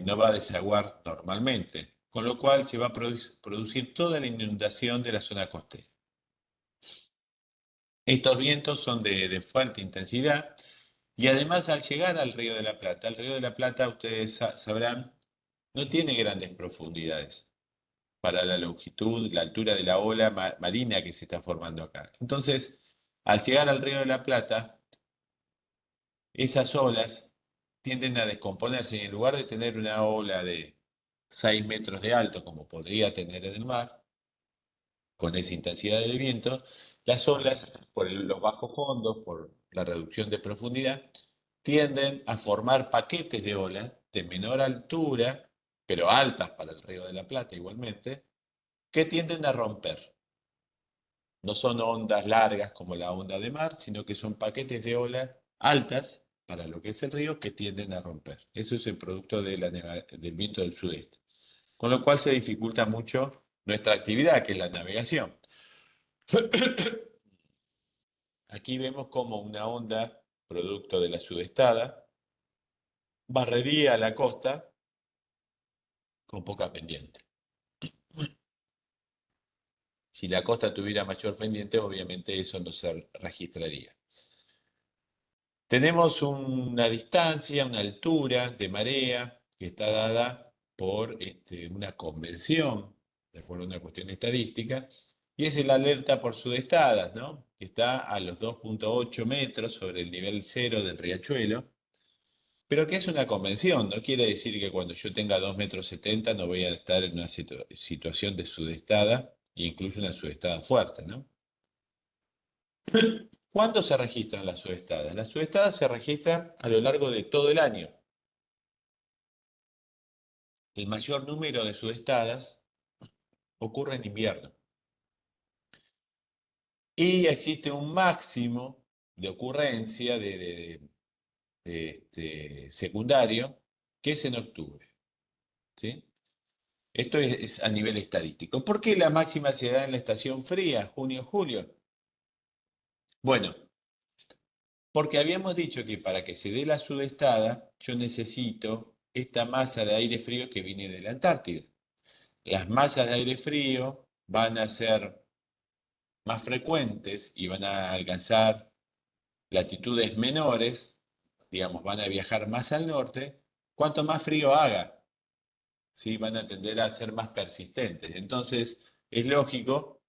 No va a desaguar normalmente, con lo cual se va a producir toda la inundación de la zona costera. Estos vientos son de fuerte intensidad y además al llegar al Río de la Plata, el Río de la Plata, ustedes sabrán, no tiene grandes profundidades para la longitud, la altura de la ola marina que se está formando acá. Entonces, al llegar al Río de la Plata, esas olas tienden a descomponerse y en lugar de tener una ola de 6 metros de alto, como podría tener en el mar, con esa intensidad de viento, las olas, por los bajos fondos, por la reducción de profundidad, tienden a formar paquetes de olas de menor altura, pero altas para el Río de la Plata igualmente, que tienden a romper. No son ondas largas como la onda de mar, sino que son paquetes de olas altas para lo que es el río que tienden a romper. Eso es el producto del viento del sudeste. Con lo cual se dificulta mucho nuestra actividad, que es la navegación. Aquí vemos como una onda, producto de la sudestada, barrería la costa con poca pendiente. Si la costa tuviera mayor pendiente, obviamente eso no se registraría. Tenemos una distancia, una altura de marea que está dada por una convención, de acuerdo a una cuestión estadística, y es el alerta por sudestadas, ¿no? Que está a los 2,8 metros sobre el nivel cero del riachuelo, pero que es una convención, no quiere decir que cuando yo tenga 2,70 m no voy a estar en una situación de sudestada, e incluso una sudestada fuerte, ¿no? ¿Cuándo se registran las sudestadas? Las sudestadas se registran a lo largo de todo el año. El mayor número de sudestadas ocurre en invierno. Y existe un máximo de ocurrencia secundario que es en octubre. ¿Sí? Esto es a nivel estadístico. ¿Por qué la máxima se da en la estación fría, junio-julio? Bueno, porque habíamos dicho que para que se dé la sudestada, yo necesito esta masa de aire frío que viene de la Antártida. Las masas de aire frío van a ser más frecuentes y van a alcanzar latitudes menores, digamos, van a viajar más al norte, cuanto más frío haga, ¿sí? Van a tender a ser más persistentes. Entonces, es lógico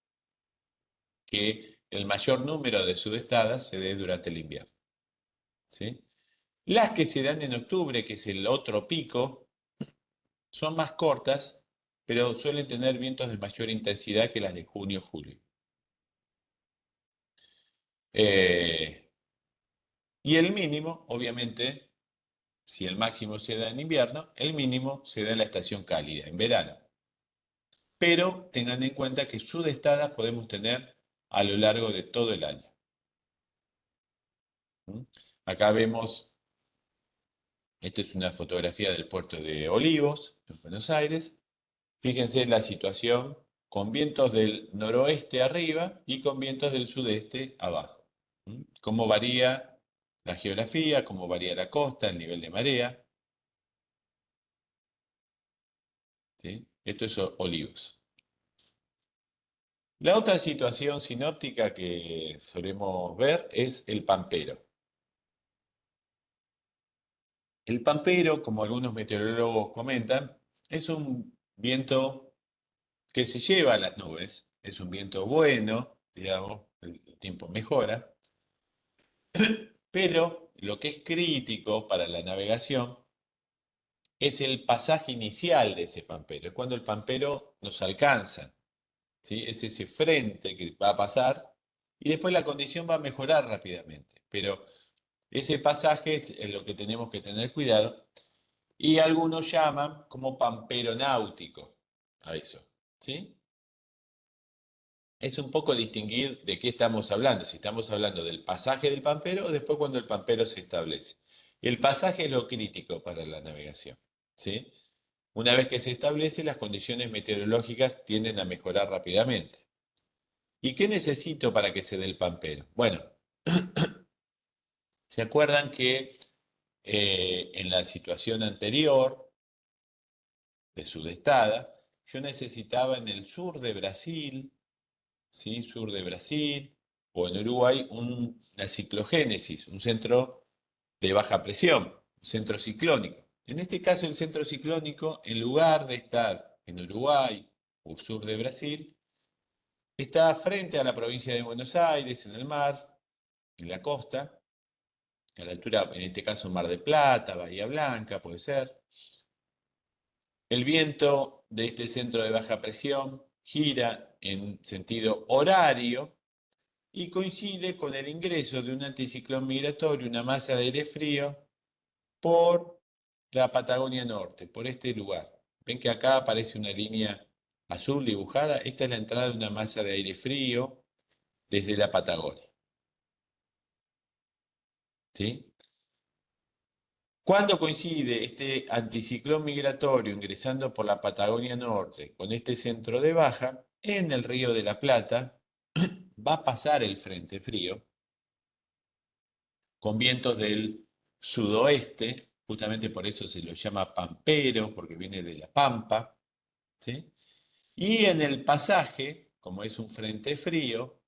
que el mayor número de sudestadas se dé durante el invierno, ¿sí? Las que se dan en octubre, que es el otro pico, son más cortas, pero suelen tener vientos de mayor intensidad que las de junio-julio. Y el mínimo, obviamente, si el máximo se da en invierno, el mínimo se da en la estación cálida, en verano. Pero tengan en cuenta que sudestadas podemos tener a lo largo de todo el año. ¿Mm? Acá vemos, esta es una fotografía del puerto de Olivos, en Buenos Aires. Fíjense la situación con vientos del noroeste arriba y con vientos del sudeste abajo. ¿Mm? Cómo varía la geografía, cómo varía la costa, el nivel de marea. ¿Sí? Esto es Olivos. La otra situación sinóptica que solemos ver es el pampero. El pampero, como algunos meteorólogos comentan, es un viento que se lleva a las nubes, es un viento bueno, digamos, el tiempo mejora, pero lo que es crítico para la navegación es el pasaje inicial de ese pampero, es cuando el pampero nos alcanza, ¿sí? Es ese frente que va a pasar y después la condición va a mejorar rápidamente, pero ese pasaje es lo que tenemos que tener cuidado y algunos llaman como pampero náutico a eso, ¿sí? Es un poco distinguir de qué estamos hablando, si estamos hablando del pasaje del pampero o después cuando el pampero se establece. El pasaje es lo crítico para la navegación, ¿sí? Una vez que se establece, las condiciones meteorológicas tienden a mejorar rápidamente. ¿Y qué necesito para que se dé el pampero? Bueno, ¿se acuerdan que en la situación anterior de sudestada, yo necesitaba en el sur de Brasil, ¿sí? Sur de Brasil, o en Uruguay, una ciclogénesis, un centro de baja presión, un centro ciclónico. En este caso, el centro ciclónico, en lugar de estar en Uruguay o sur de Brasil, está frente a la provincia de Buenos Aires, en el mar, en la costa, a la altura, en este caso, Mar del Plata, Bahía Blanca, puede ser. El viento de este centro de baja presión gira en sentido horario y coincide con el ingreso de un anticiclón migratorio, una masa de aire frío, por la Patagonia Norte, por este lugar. Ven que acá aparece una línea azul dibujada. Esta es la entrada de una masa de aire frío desde la Patagonia. ¿Sí? ¿Cuándo coincide este anticiclón migratorio ingresando por la Patagonia Norte con este centro de baja? En el Río de la Plata va a pasar el frente frío con vientos del sudoeste, justamente por eso se lo llama pampero, porque viene de la pampa, ¿sí? Y en el pasaje, como es un frente frío,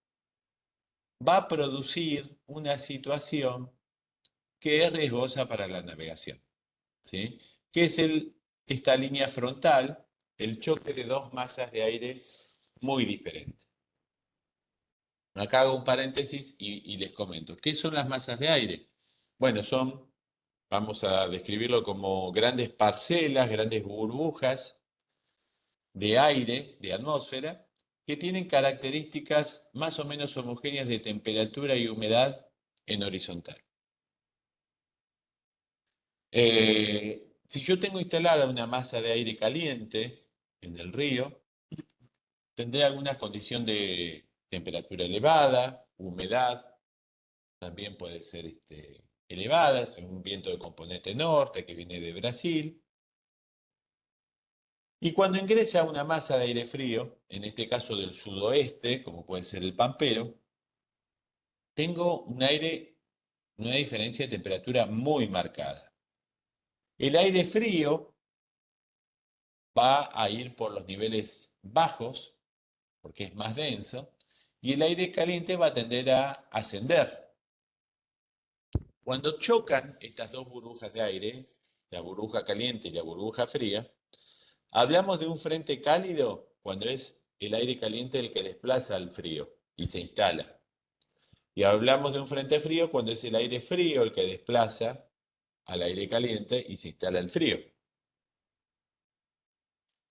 va a producir una situación que es riesgosa para la navegación, ¿sí? Que es esta línea frontal, el choque de dos masas de aire muy diferentes. Acá hago un paréntesis y les comento. ¿Qué son las masas de aire? Bueno, vamos a describirlo como grandes parcelas, grandes burbujas de aire, de atmósfera, que tienen características más o menos homogéneas de temperatura y humedad en horizontal. Si yo tengo instalada una masa de aire caliente en el río, tendré alguna condición de temperatura elevada, humedad, también puede ser elevada, es un viento de componente norte que viene de Brasil. Y cuando ingresa una masa de aire frío, en este caso del sudoeste, como puede ser el pampero, tengo un aire, una diferencia de temperatura muy marcada. El aire frío va a ir por los niveles bajos, porque es más denso, y el aire caliente va a tender a ascender. Cuando chocan estas dos burbujas de aire, la burbuja caliente y la burbuja fría, hablamos de un frente cálido cuando es el aire caliente el que desplaza al frío y se instala. Y hablamos de un frente frío cuando es el aire frío el que desplaza al aire caliente y se instala el frío.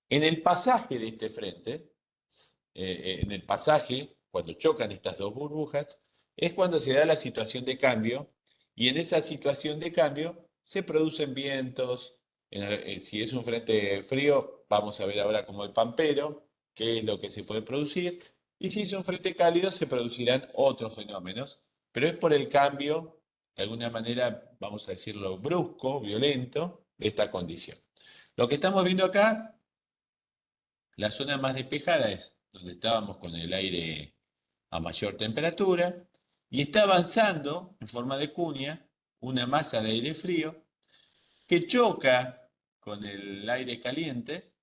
En el pasaje de este frente, en el pasaje, cuando chocan estas dos burbujas, es cuando se da la situación de cambio y en esa situación de cambio se producen vientos. Si es un frente frío, vamos a ver ahora como el pampero, qué es lo que se puede producir. Y si es un frente cálido, se producirán otros fenómenos, pero es por el cambio, de alguna manera, vamos a decirlo, brusco, violento, de esta condición. Lo que estamos viendo acá, la zona más despejada es donde estábamos con el aire a mayor temperatura y está avanzando en forma de cuña una masa de aire frío que choca con el aire caliente.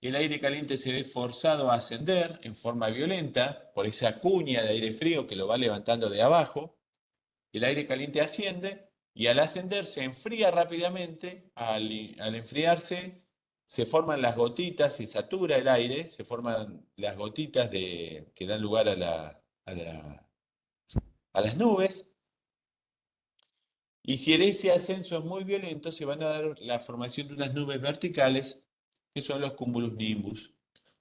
El aire caliente se ve forzado a ascender en forma violenta por esa cuña de aire frío que lo va levantando de abajo. El aire caliente asciende y al ascender se enfría rápidamente. Al enfriarse se forman las gotitas, se satura el aire, se forman las gotitas que dan lugar a las nubes. Y si ese ascenso es muy violento, se van a dar la formación de unas nubes verticales, que son los cumulus nimbus,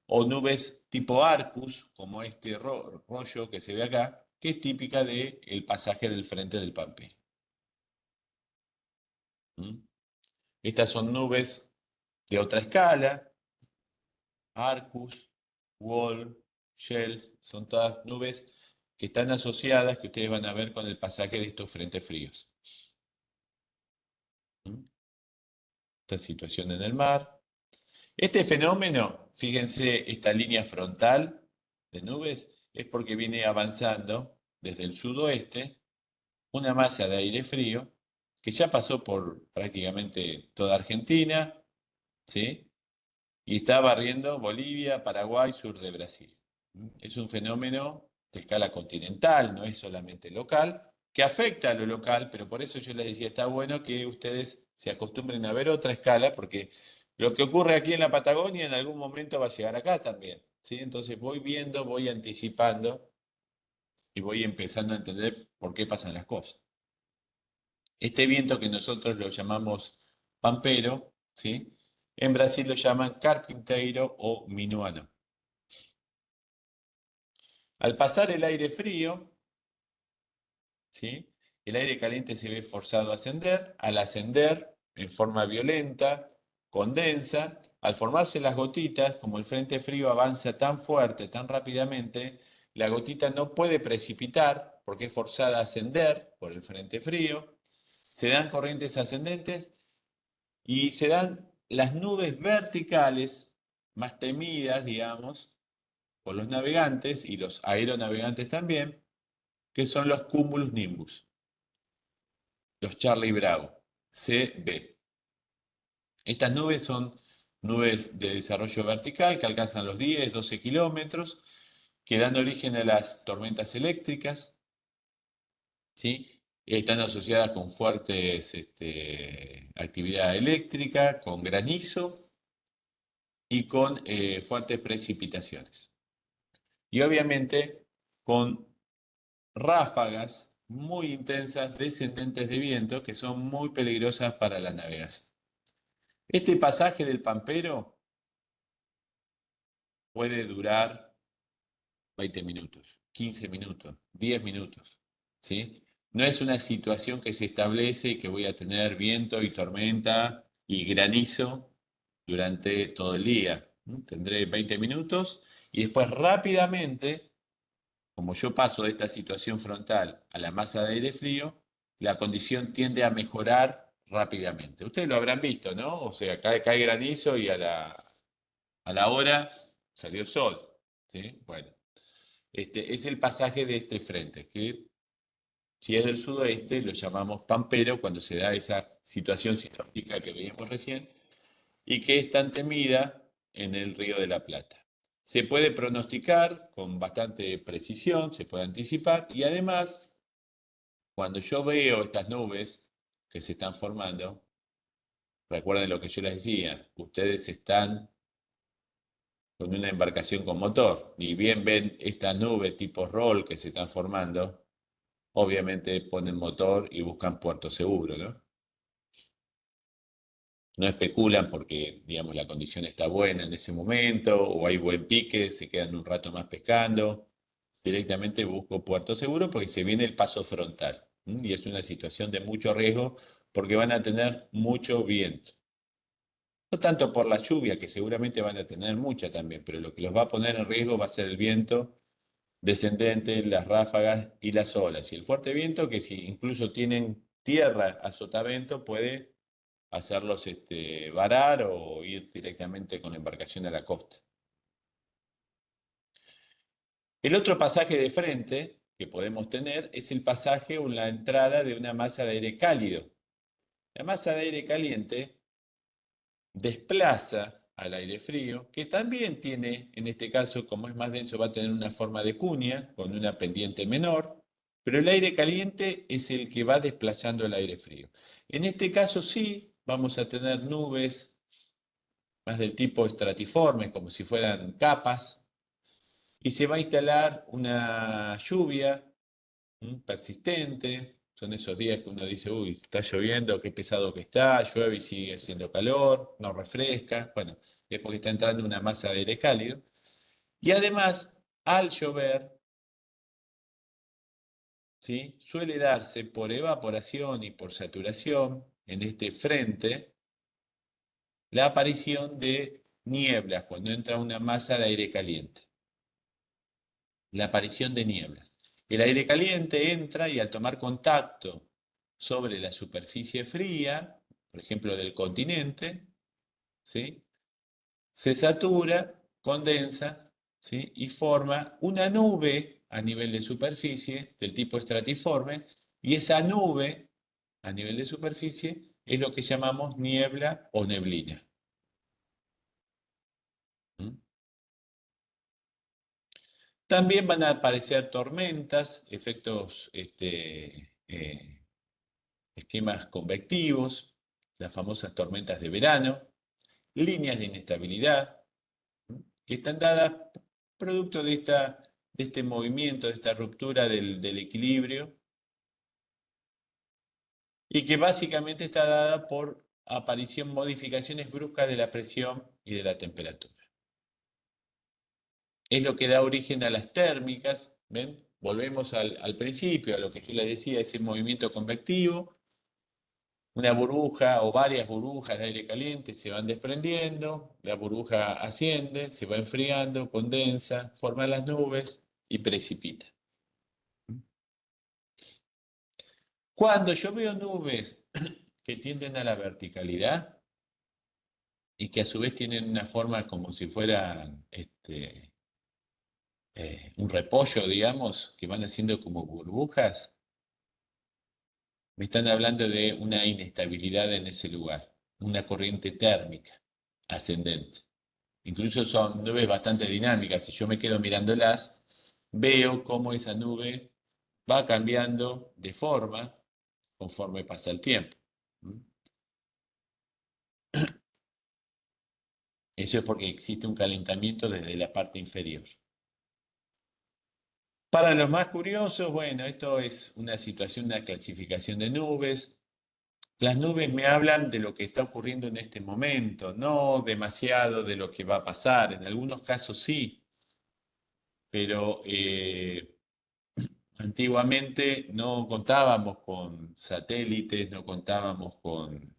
o nubes tipo arcus, como este rollo que se ve acá, que es típica del pasaje del frente del Pampero. ¿Mm? Estas son nubes de otra escala, Arcus, Wolf, Shelf, son todas nubes que están asociadas, que ustedes van a ver con el pasaje de estos frentes fríos. ¿Mm? Esta situación en el mar. Este fenómeno, fíjense, esta línea frontal de nubes, es porque viene avanzando desde el sudoeste una masa de aire frío que ya pasó por prácticamente toda Argentina, ¿sí? Y está barriendo Bolivia, Paraguay, sur de Brasil. Es un fenómeno de escala continental, no es solamente local, que afecta a lo local, pero por eso yo les decía, está bueno que ustedes se acostumbren a ver otra escala, porque lo que ocurre aquí en la Patagonia en algún momento va a llegar acá también, ¿sí? Entonces voy viendo, voy anticipando y voy empezando a entender por qué pasan las cosas. Este viento que nosotros lo llamamos pampero, ¿sí? En Brasil lo llaman carpinteiro o minuano. Al pasar el aire frío, ¿sí? El aire caliente se ve forzado a ascender. Al ascender en forma violenta, condensa. Al formarse las gotitas, como el frente frío avanza tan fuerte, tan rápidamente, la gotita no puede precipitar porque es forzada a ascender por el frente frío. Se dan corrientes ascendentes y se dan las nubes verticales más temidas, digamos, por los navegantes y los aeronavegantes también, que son los cumulus nimbus, los Charlie Bravo, CB. Estas nubes son nubes de desarrollo vertical que alcanzan los 10, 12 kilómetros, que dan origen a las tormentas eléctricas, ¿sí? Están asociadas con fuertes actividad eléctrica, con granizo y con fuertes precipitaciones. Y obviamente con ráfagas muy intensas descendentes de viento que son muy peligrosas para la navegación. Este pasaje del Pampero puede durar 20 minutos, 15 minutos, 10 minutos, ¿sí? No es una situación que se establece y que voy a tener viento y tormenta y granizo durante todo el día. Tendré 20 minutos y después rápidamente, como yo paso de esta situación frontal a la masa de aire frío, la condición tiende a mejorar rápidamente. Ustedes lo habrán visto, ¿no? O sea, cae granizo y a la hora salió el sol, ¿sí? Bueno, este es el pasaje de este frente, que Si es del sudoeste, lo llamamos pampero cuando se da esa situación sinóptica que veíamos recién y que es tan temida en el Río de la Plata. Se puede pronosticar con bastante precisión, se puede anticipar y además, cuando yo veo estas nubes que se están formando, recuerden lo que yo les decía, ustedes están con una embarcación con motor, ni bien ven estas nubes tipo roll que se están formando, obviamente ponen motor y buscan puerto seguro, ¿no? No especulan porque, digamos, la condición está buena en ese momento o hay buen pique, se quedan un rato más pescando. Directamente busco puerto seguro porque se viene el paso frontal. Y es una situación de mucho riesgo porque van a tener mucho viento. No tanto por la lluvia, que seguramente van a tener mucha también, pero lo que los va a poner en riesgo va a ser el viento descendente, las ráfagas y las olas. Y el fuerte viento, que si incluso tienen tierra a sotavento, puede hacerlos varar o ir directamente con la embarcación a la costa. El otro pasaje de frente que podemos tener es el pasaje o la entrada de una masa de aire cálido. La masa de aire caliente desplaza al aire frío, que también tiene, en este caso, como es más denso, va a tener una forma de cuña con una pendiente menor, pero el aire caliente es el que va desplazando el aire frío. En este caso sí, vamos a tener nubes más del tipo estratiforme, como si fueran capas, y se va a instalar una lluvia persistente. Son esos días que uno dice, uy, está lloviendo, qué pesado que está, llueve y sigue haciendo calor, no refresca. Bueno, es porque está entrando una masa de aire cálido. Y además, al llover, ¿sí? Suele darse por evaporación y por saturación en este frente la aparición de nieblas cuando entra una masa de aire caliente. La aparición de nieblas. El aire caliente entra y al tomar contacto sobre la superficie fría, por ejemplo del continente, ¿sí? Se satura, condensa, ¿sí? Y forma una nube a nivel de superficie del tipo estratiforme y esa nube a nivel de superficie es lo que llamamos niebla o neblina. ¿Mm? También van a aparecer tormentas, efectos esquemas convectivos, las famosas tormentas de verano, líneas de inestabilidad, que están dadas producto de este movimiento, de esta ruptura del equilibrio, y que básicamente está dada por aparición, modificaciones bruscas de la presión y de la temperatura. Es lo que da origen a las térmicas, ¿ven? Volvemos al principio, a lo que yo les decía, ese movimiento convectivo. Una burbuja o varias burbujas de aire caliente se van desprendiendo, la burbuja asciende, se va enfriando, condensa, forma las nubes y precipita. Cuando yo veo nubes que tienden a la verticalidad y que a su vez tienen una forma como si fueran un repollo, digamos, que van haciendo como burbujas, me están hablando de una inestabilidad en ese lugar, una corriente térmica ascendente. Incluso son nubes bastante dinámicas. Si yo me quedo mirándolas, veo cómo esa nube va cambiando de forma conforme pasa el tiempo. Eso es porque existe un calentamiento desde la parte inferior. Para los más curiosos, bueno, esto es una situación, una clasificación de nubes. Las nubes me hablan de lo que está ocurriendo en este momento, no demasiado de lo que va a pasar. En algunos casos sí, pero antiguamente no contábamos con satélites, no contábamos con,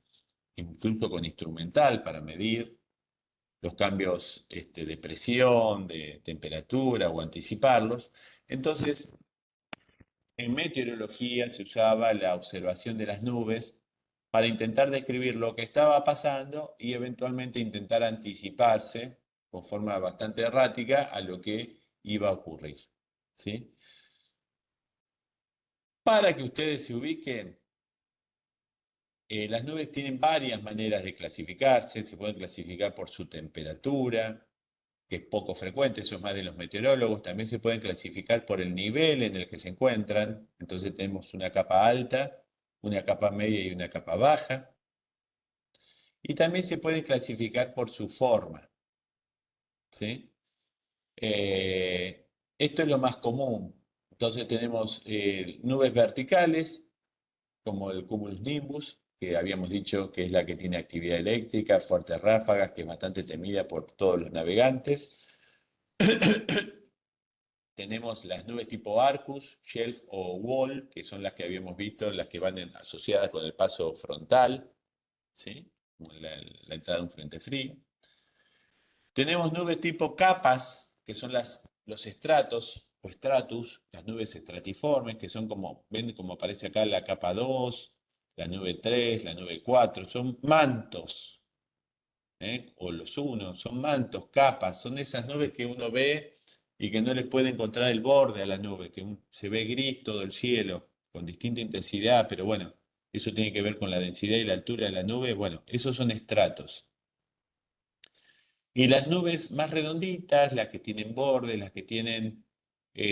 incluso con instrumental para medir los cambios de presión, de temperatura o anticiparlos. Entonces, en meteorología se usaba la observación de las nubes para intentar describir lo que estaba pasando y eventualmente intentar anticiparse con forma bastante errática a lo que iba a ocurrir. ¿Sí? Para que ustedes se ubiquen, las nubes tienen varias maneras de clasificarse. Se pueden clasificar por su temperatura, que es poco frecuente, eso es más de los meteorólogos. También se pueden clasificar por el nivel en el que se encuentran. Entonces tenemos una capa alta, una capa media y una capa baja. Y también se pueden clasificar por su forma, ¿sí? Esto es lo más común. Entonces tenemos nubes verticales, como el cumulus nimbus, que habíamos dicho que es la que tiene actividad eléctrica, fuertes ráfagas, que es bastante temida por todos los navegantes. Tenemos las nubes tipo Arcus, Shelf o Wall, que son las que habíamos visto, las que van asociadas con el paso frontal, ¿sí? Como la entrada de un frente frío. Tenemos nubes tipo capas, que son los estratos o stratus, las nubes estratiformes, que son como, ven como aparece acá la capa 2, la nube 3, la nube 4, son mantos, o los 1, son mantos, capas, son esas nubes que uno ve y que no le puede encontrar el borde a la nube, que se ve gris todo el cielo, con distinta intensidad, pero bueno, eso tiene que ver con la densidad y la altura de la nube, bueno, esos son estratos. Y las nubes más redonditas, las que tienen bordes, las que tienen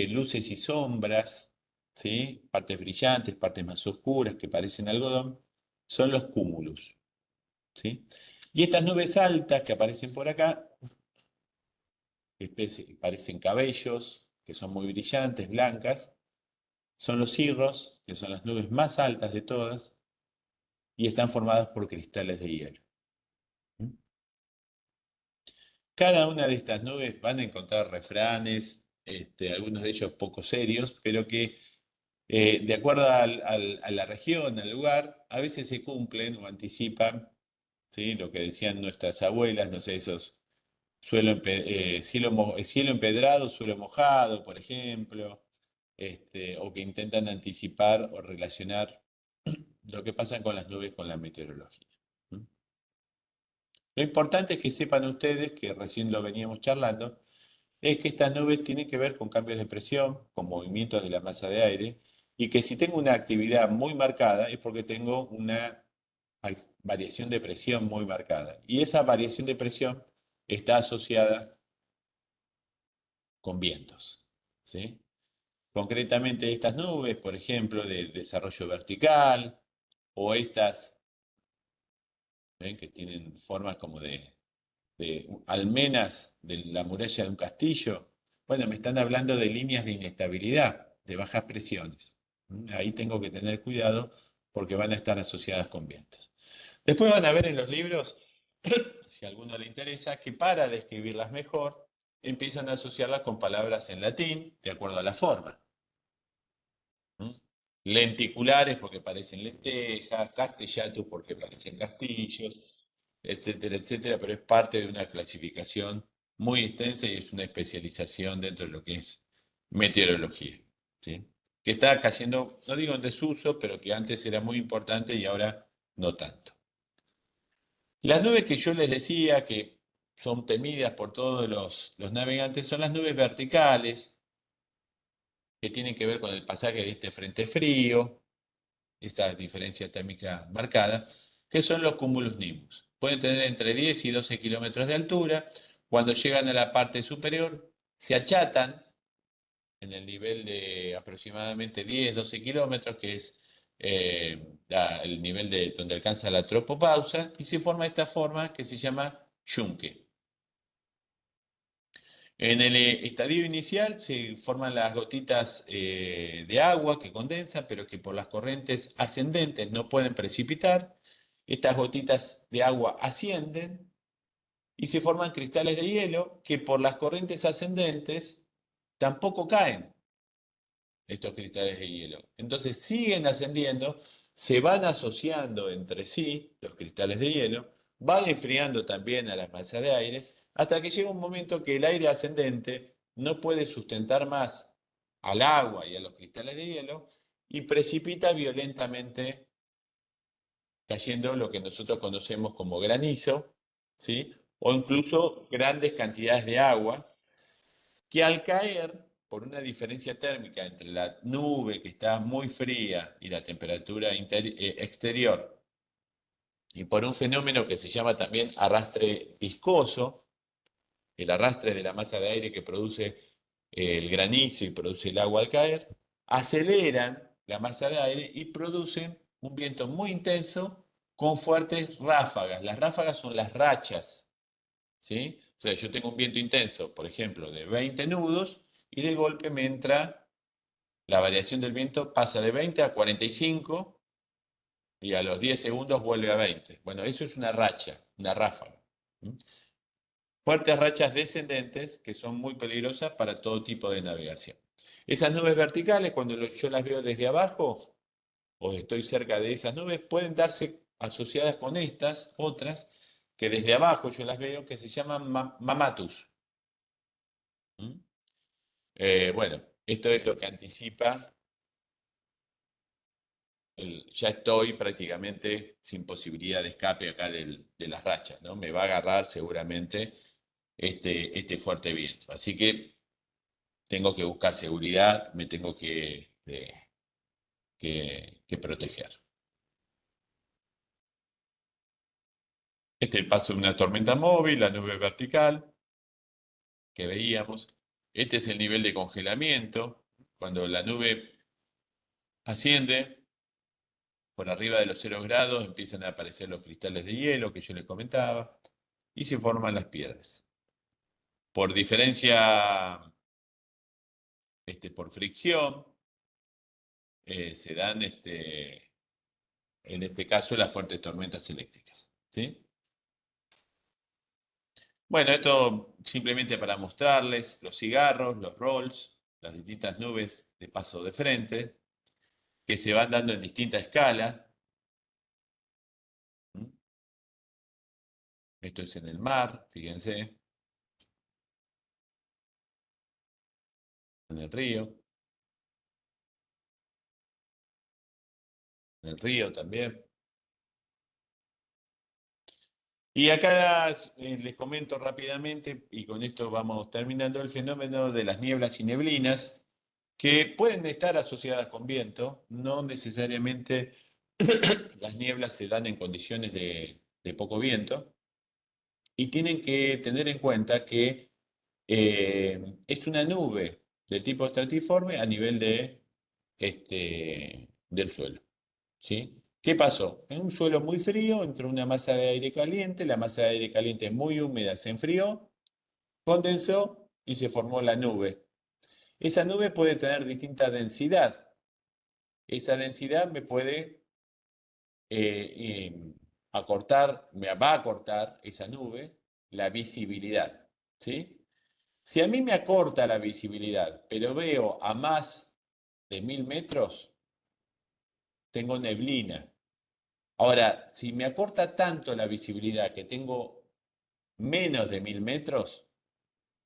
luces y sombras, ¿sí? Partes brillantes, partes más oscuras que parecen algodón, son los cúmulus, ¿sí? Y estas nubes altas que aparecen por acá, que parecen cabellos, que son muy brillantes, blancas, son los cirros, que son las nubes más altas de todas, y están formadas por cristales de hielo. Cada una de estas nubes van a encontrar refranes, algunos de ellos poco serios, pero que de acuerdo a la región, al lugar, a veces se cumplen o anticipan, ¿sí? Lo que decían nuestras abuelas, no sé, esos cielo empedrado, suelo mojado, por ejemplo, o que intentan anticipar o relacionar lo que pasa con las nubes con la meteorología. ¿Mm? Lo importante es que sepan ustedes, que recién lo veníamos charlando, es que estas nubes tienen que ver con cambios de presión, con movimientos de la masa de aire, y que si tengo una actividad muy marcada es porque tengo una variación de presión muy marcada. Y esa variación de presión está asociada con vientos, ¿sí? Concretamente estas nubes, por ejemplo, de desarrollo vertical, o estas, ¿ven? Que tienen formas como de almenas de la muralla de un castillo. Bueno, me están hablando de líneas de inestabilidad, de bajas presiones. Ahí tengo que tener cuidado porque van a estar asociadas con vientos. Después van a ver en los libros, si a alguno le interesa, que para describirlas mejor, empiezan a asociarlas con palabras en latín, de acuerdo a la forma. Lenticulares porque parecen lentejas, castellatus porque parecen castillos, etcétera, etcétera, pero es parte de una clasificación muy extensa y es una especialización dentro de lo que es meteorología, ¿sí? Que está cayendo, no digo en desuso, pero que antes era muy importante y ahora no tanto. Las nubes que yo les decía que son temidas por todos los navegantes son las nubes verticales, que tienen que ver con el pasaje de este frente frío, esta diferencia térmica marcada, que son los cumulus nimbus. Pueden tener entre 10 y 12 kilómetros de altura. Cuando llegan a la parte superior, se achatan en el nivel de aproximadamente 10, 12 kilómetros, que es el nivel de donde alcanza la tropopausa, y se forma esta forma que se llama yunque. En el estadio inicial se forman las gotitas de agua que condensan, pero que por las corrientes ascendentes no pueden precipitar. Estas gotitas de agua ascienden y se forman cristales de hielo que por las corrientes ascendentes tampoco caen estos cristales de hielo. Entonces siguen ascendiendo, se van asociando entre sí los cristales de hielo, van enfriando también a las masas de aire, hasta que llega un momento que el aire ascendente no puede sustentar más al agua y a los cristales de hielo y precipita violentamente, cayendo lo que nosotros conocemos como granizo, ¿sí? O incluso grandes cantidades de agua que al caer por una diferencia térmica entre la nube que está muy fría y la temperatura exterior, y por un fenómeno que se llama también arrastre viscoso, el arrastre de la masa de aire que produce el granizo y produce el agua al caer, aceleran la masa de aire y producen un viento muy intenso con fuertes ráfagas. Las ráfagas son las rachas, ¿sí? O sea, yo tengo un viento intenso, por ejemplo, de 20 nudos y de golpe me entra, la variación del viento pasa de 20 a 45 y a los 10 segundos vuelve a 20. Bueno, eso es una racha, una ráfaga. Fuertes rachas descendentes que son muy peligrosas para todo tipo de navegación. Esas nubes verticales, cuando yo las veo desde abajo o estoy cerca de esas nubes, pueden darse asociadas con estas otras que desde abajo yo las veo que se llaman mamatus. Bueno, esto es lo que anticipa ya estoy prácticamente sin posibilidad de escape acá de las rachas, ¿no? Me va a agarrar seguramente este fuerte viento. Así que tengo que buscar seguridad, me tengo que proteger. Este paso de una tormenta móvil, la nube vertical que veíamos. Este es el nivel de congelamiento. Cuando la nube asciende por arriba de los 0 grados, empiezan a aparecer los cristales de hielo que yo les comentaba y se forman las piedras. Por diferencia, por fricción, se dan, en este caso, las fuertes tormentas eléctricas. ¿Sí? Bueno, esto simplemente para mostrarles los cigarros, los rolls, las distintas nubes de paso de frente, que se van dando en distinta escala. Esto es en el mar, fíjense, en el río también. Y acá les comento rápidamente, y con esto vamos terminando, el fenómeno de las nieblas y neblinas, que pueden estar asociadas con viento, no necesariamente las nieblas se dan en condiciones de poco viento, y tienen que tener en cuenta que es una nube de tipo estratiforme a nivel del suelo. ¿Sí? ¿Qué pasó? En un suelo muy frío entró una masa de aire caliente, la masa de aire caliente muy húmeda se enfrió, condensó y se formó la nube. Esa nube puede tener distinta densidad. Esa densidad me puede me va a acortar esa nube la visibilidad. ¿Sí? Si a mí me acorta la visibilidad, pero veo a más de 1000 metros, tengo neblina. Ahora, si me acorta tanto la visibilidad que tengo menos de 1000 metros,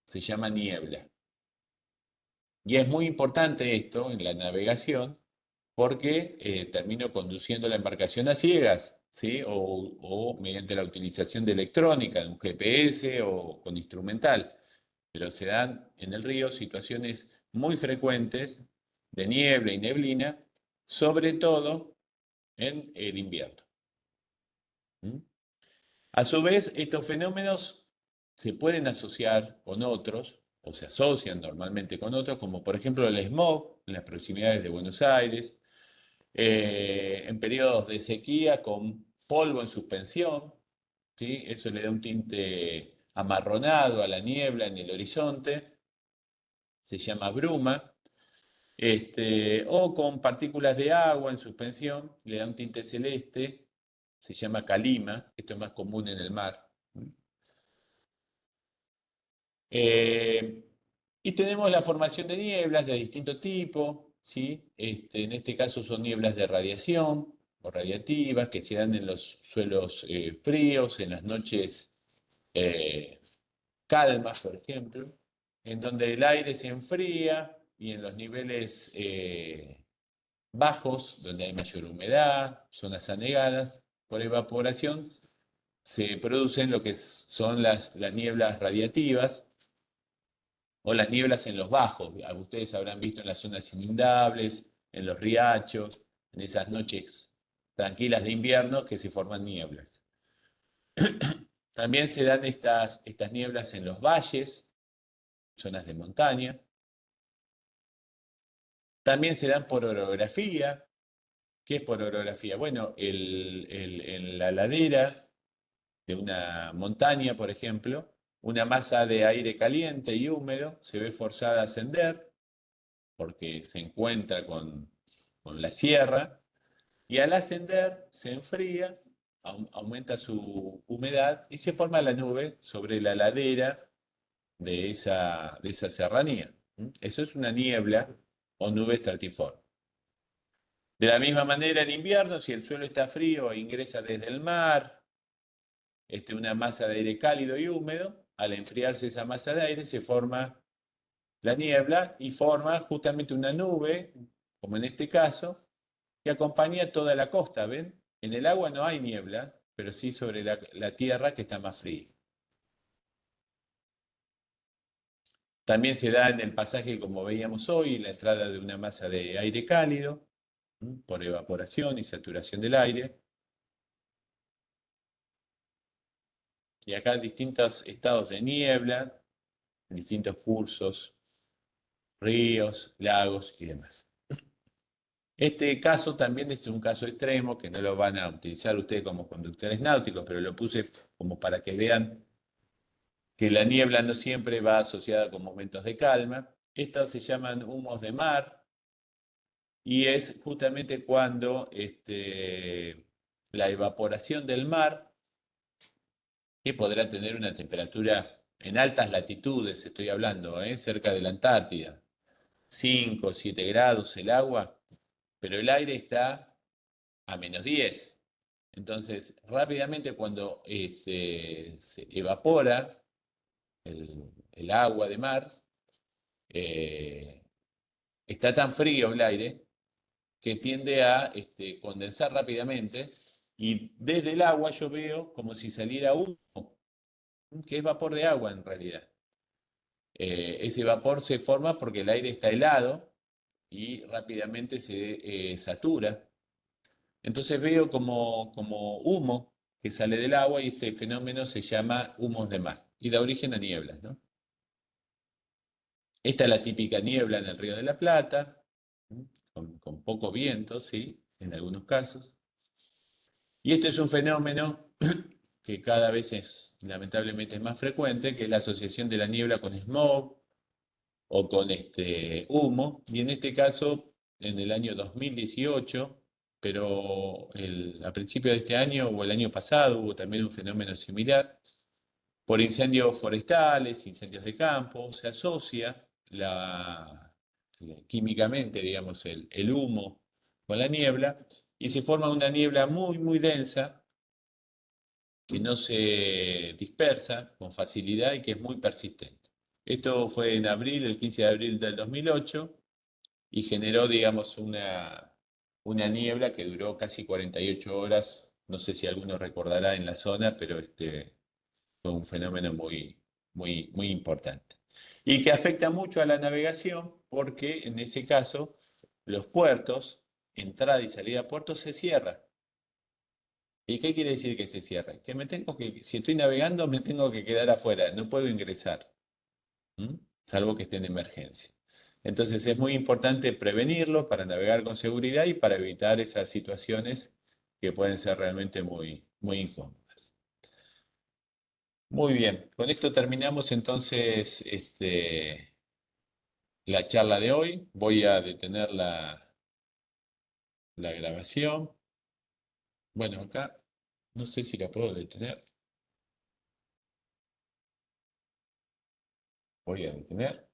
se llama niebla. Y es muy importante esto en la navegación porque termino conduciendo la embarcación a ciegas, ¿sí? O mediante la utilización de electrónica, de un GPS o con instrumental. Pero se dan en el río situaciones muy frecuentes de niebla y neblina, sobre todo en el invierno. ¿Mm? A su vez, estos fenómenos se pueden asociar con otros, o se asocian normalmente con otros, como por ejemplo el smog en las proximidades de Buenos Aires, en periodos de sequía con polvo en suspensión, ¿sí? Eso le da un tinte amarronado a la niebla en el horizonte, se llama bruma, o con partículas de agua en suspensión, le da un tinte celeste, se llama calima, esto es más común en el mar. Eh, y tenemos la formación de nieblas de distinto tipo, ¿sí? En este caso son nieblas de radiación o radiativas que se dan en los suelos fríos, en las noches eh, calmas, por ejemplo, en donde el aire se enfría y en los niveles bajos, donde hay mayor humedad, zonas anegadas por evaporación, se producen lo que son las nieblas radiativas, O las nieblas en los bajos. Ustedes habrán visto en las zonas inundables, en los riachos, en esas noches tranquilas de invierno que se forman nieblas. También se dan estas nieblas en los valles, zonas de montaña. También se dan por orografía. ¿Qué es por orografía? Bueno, en la ladera de una montaña, por ejemplo, una masa de aire caliente y húmedo se ve forzada a ascender porque se encuentra con la sierra y al ascender se enfría, aumenta su humedad y se forma la nube sobre la ladera de esa serranía. Eso es una niebla o nube estratiforme. De la misma manera, en invierno, si el suelo está frío e ingresa desde el mar, una masa de aire cálido y húmedo, al enfriarse esa masa de aire se forma la niebla y forma justamente una nube, como en este caso, que acompaña toda la costa, ¿ven? En el agua no hay niebla, pero sí sobre la tierra que está más fría. También se da en el pasaje, como veíamos hoy, la entrada de una masa de aire cálido, por evaporación y saturación del aire. Y acá distintos estados de niebla, distintos cursos, ríos, lagos y demás. Este caso también es un caso extremo que no lo van a utilizar ustedes como conductores náuticos, pero lo puse como para que vean que la niebla no siempre va asociada con momentos de calma. Estas se llaman humos de mar y es justamente cuando la evaporación del mar, que podrá tener una temperatura en altas latitudes, estoy hablando, cerca de la Antártida, 5 o 7 grados el agua, pero el aire está a -10. Entonces, rápidamente cuando se evapora el agua de mar, eh, está tan frío el aire que tiende a condensar rápidamente y desde el agua yo veo como si saliera humo, que es vapor de agua en realidad. Ese vapor se forma porque el aire está helado y rápidamente se satura. Entonces veo como humo que sale del agua y este fenómeno se llama humos de mar y da origen a nieblas, ¿no? Esta es la típica niebla en el Río de la Plata, con poco viento, sí, en algunos casos. Y este es un fenómeno que cada vez lamentablemente es más frecuente, que es la asociación de la niebla con smog o con humo. Y en este caso, en el año 2018, pero a principios de este año o el año pasado hubo también un fenómeno similar. Por incendios forestales, incendios de campo, se asocia químicamente, digamos, el humo con la niebla y se forma una niebla muy, muy densa que no se dispersa con facilidad y que es muy persistente. Esto fue en abril, el 15 de abril del 2008, y generó, digamos, una niebla que duró casi 48 horas. No sé si alguno recordará en la zona, pero fue un fenómeno muy, muy, muy importante. Y que afecta mucho a la navegación porque en ese caso los puertos, entrada y salida a puertos, se cierran. ¿Y qué quiere decir que se cierra? Que si estoy navegando, me tengo que quedar afuera, no puedo ingresar, salvo que esté en emergencia. Entonces es muy importante prevenirlo para navegar con seguridad y para evitar esas situaciones que pueden ser realmente muy, muy incómodas. Muy bien, con esto terminamos entonces la charla de hoy. Voy a detener la grabación. Bueno, acá no sé si la puedo detener. Voy a detener.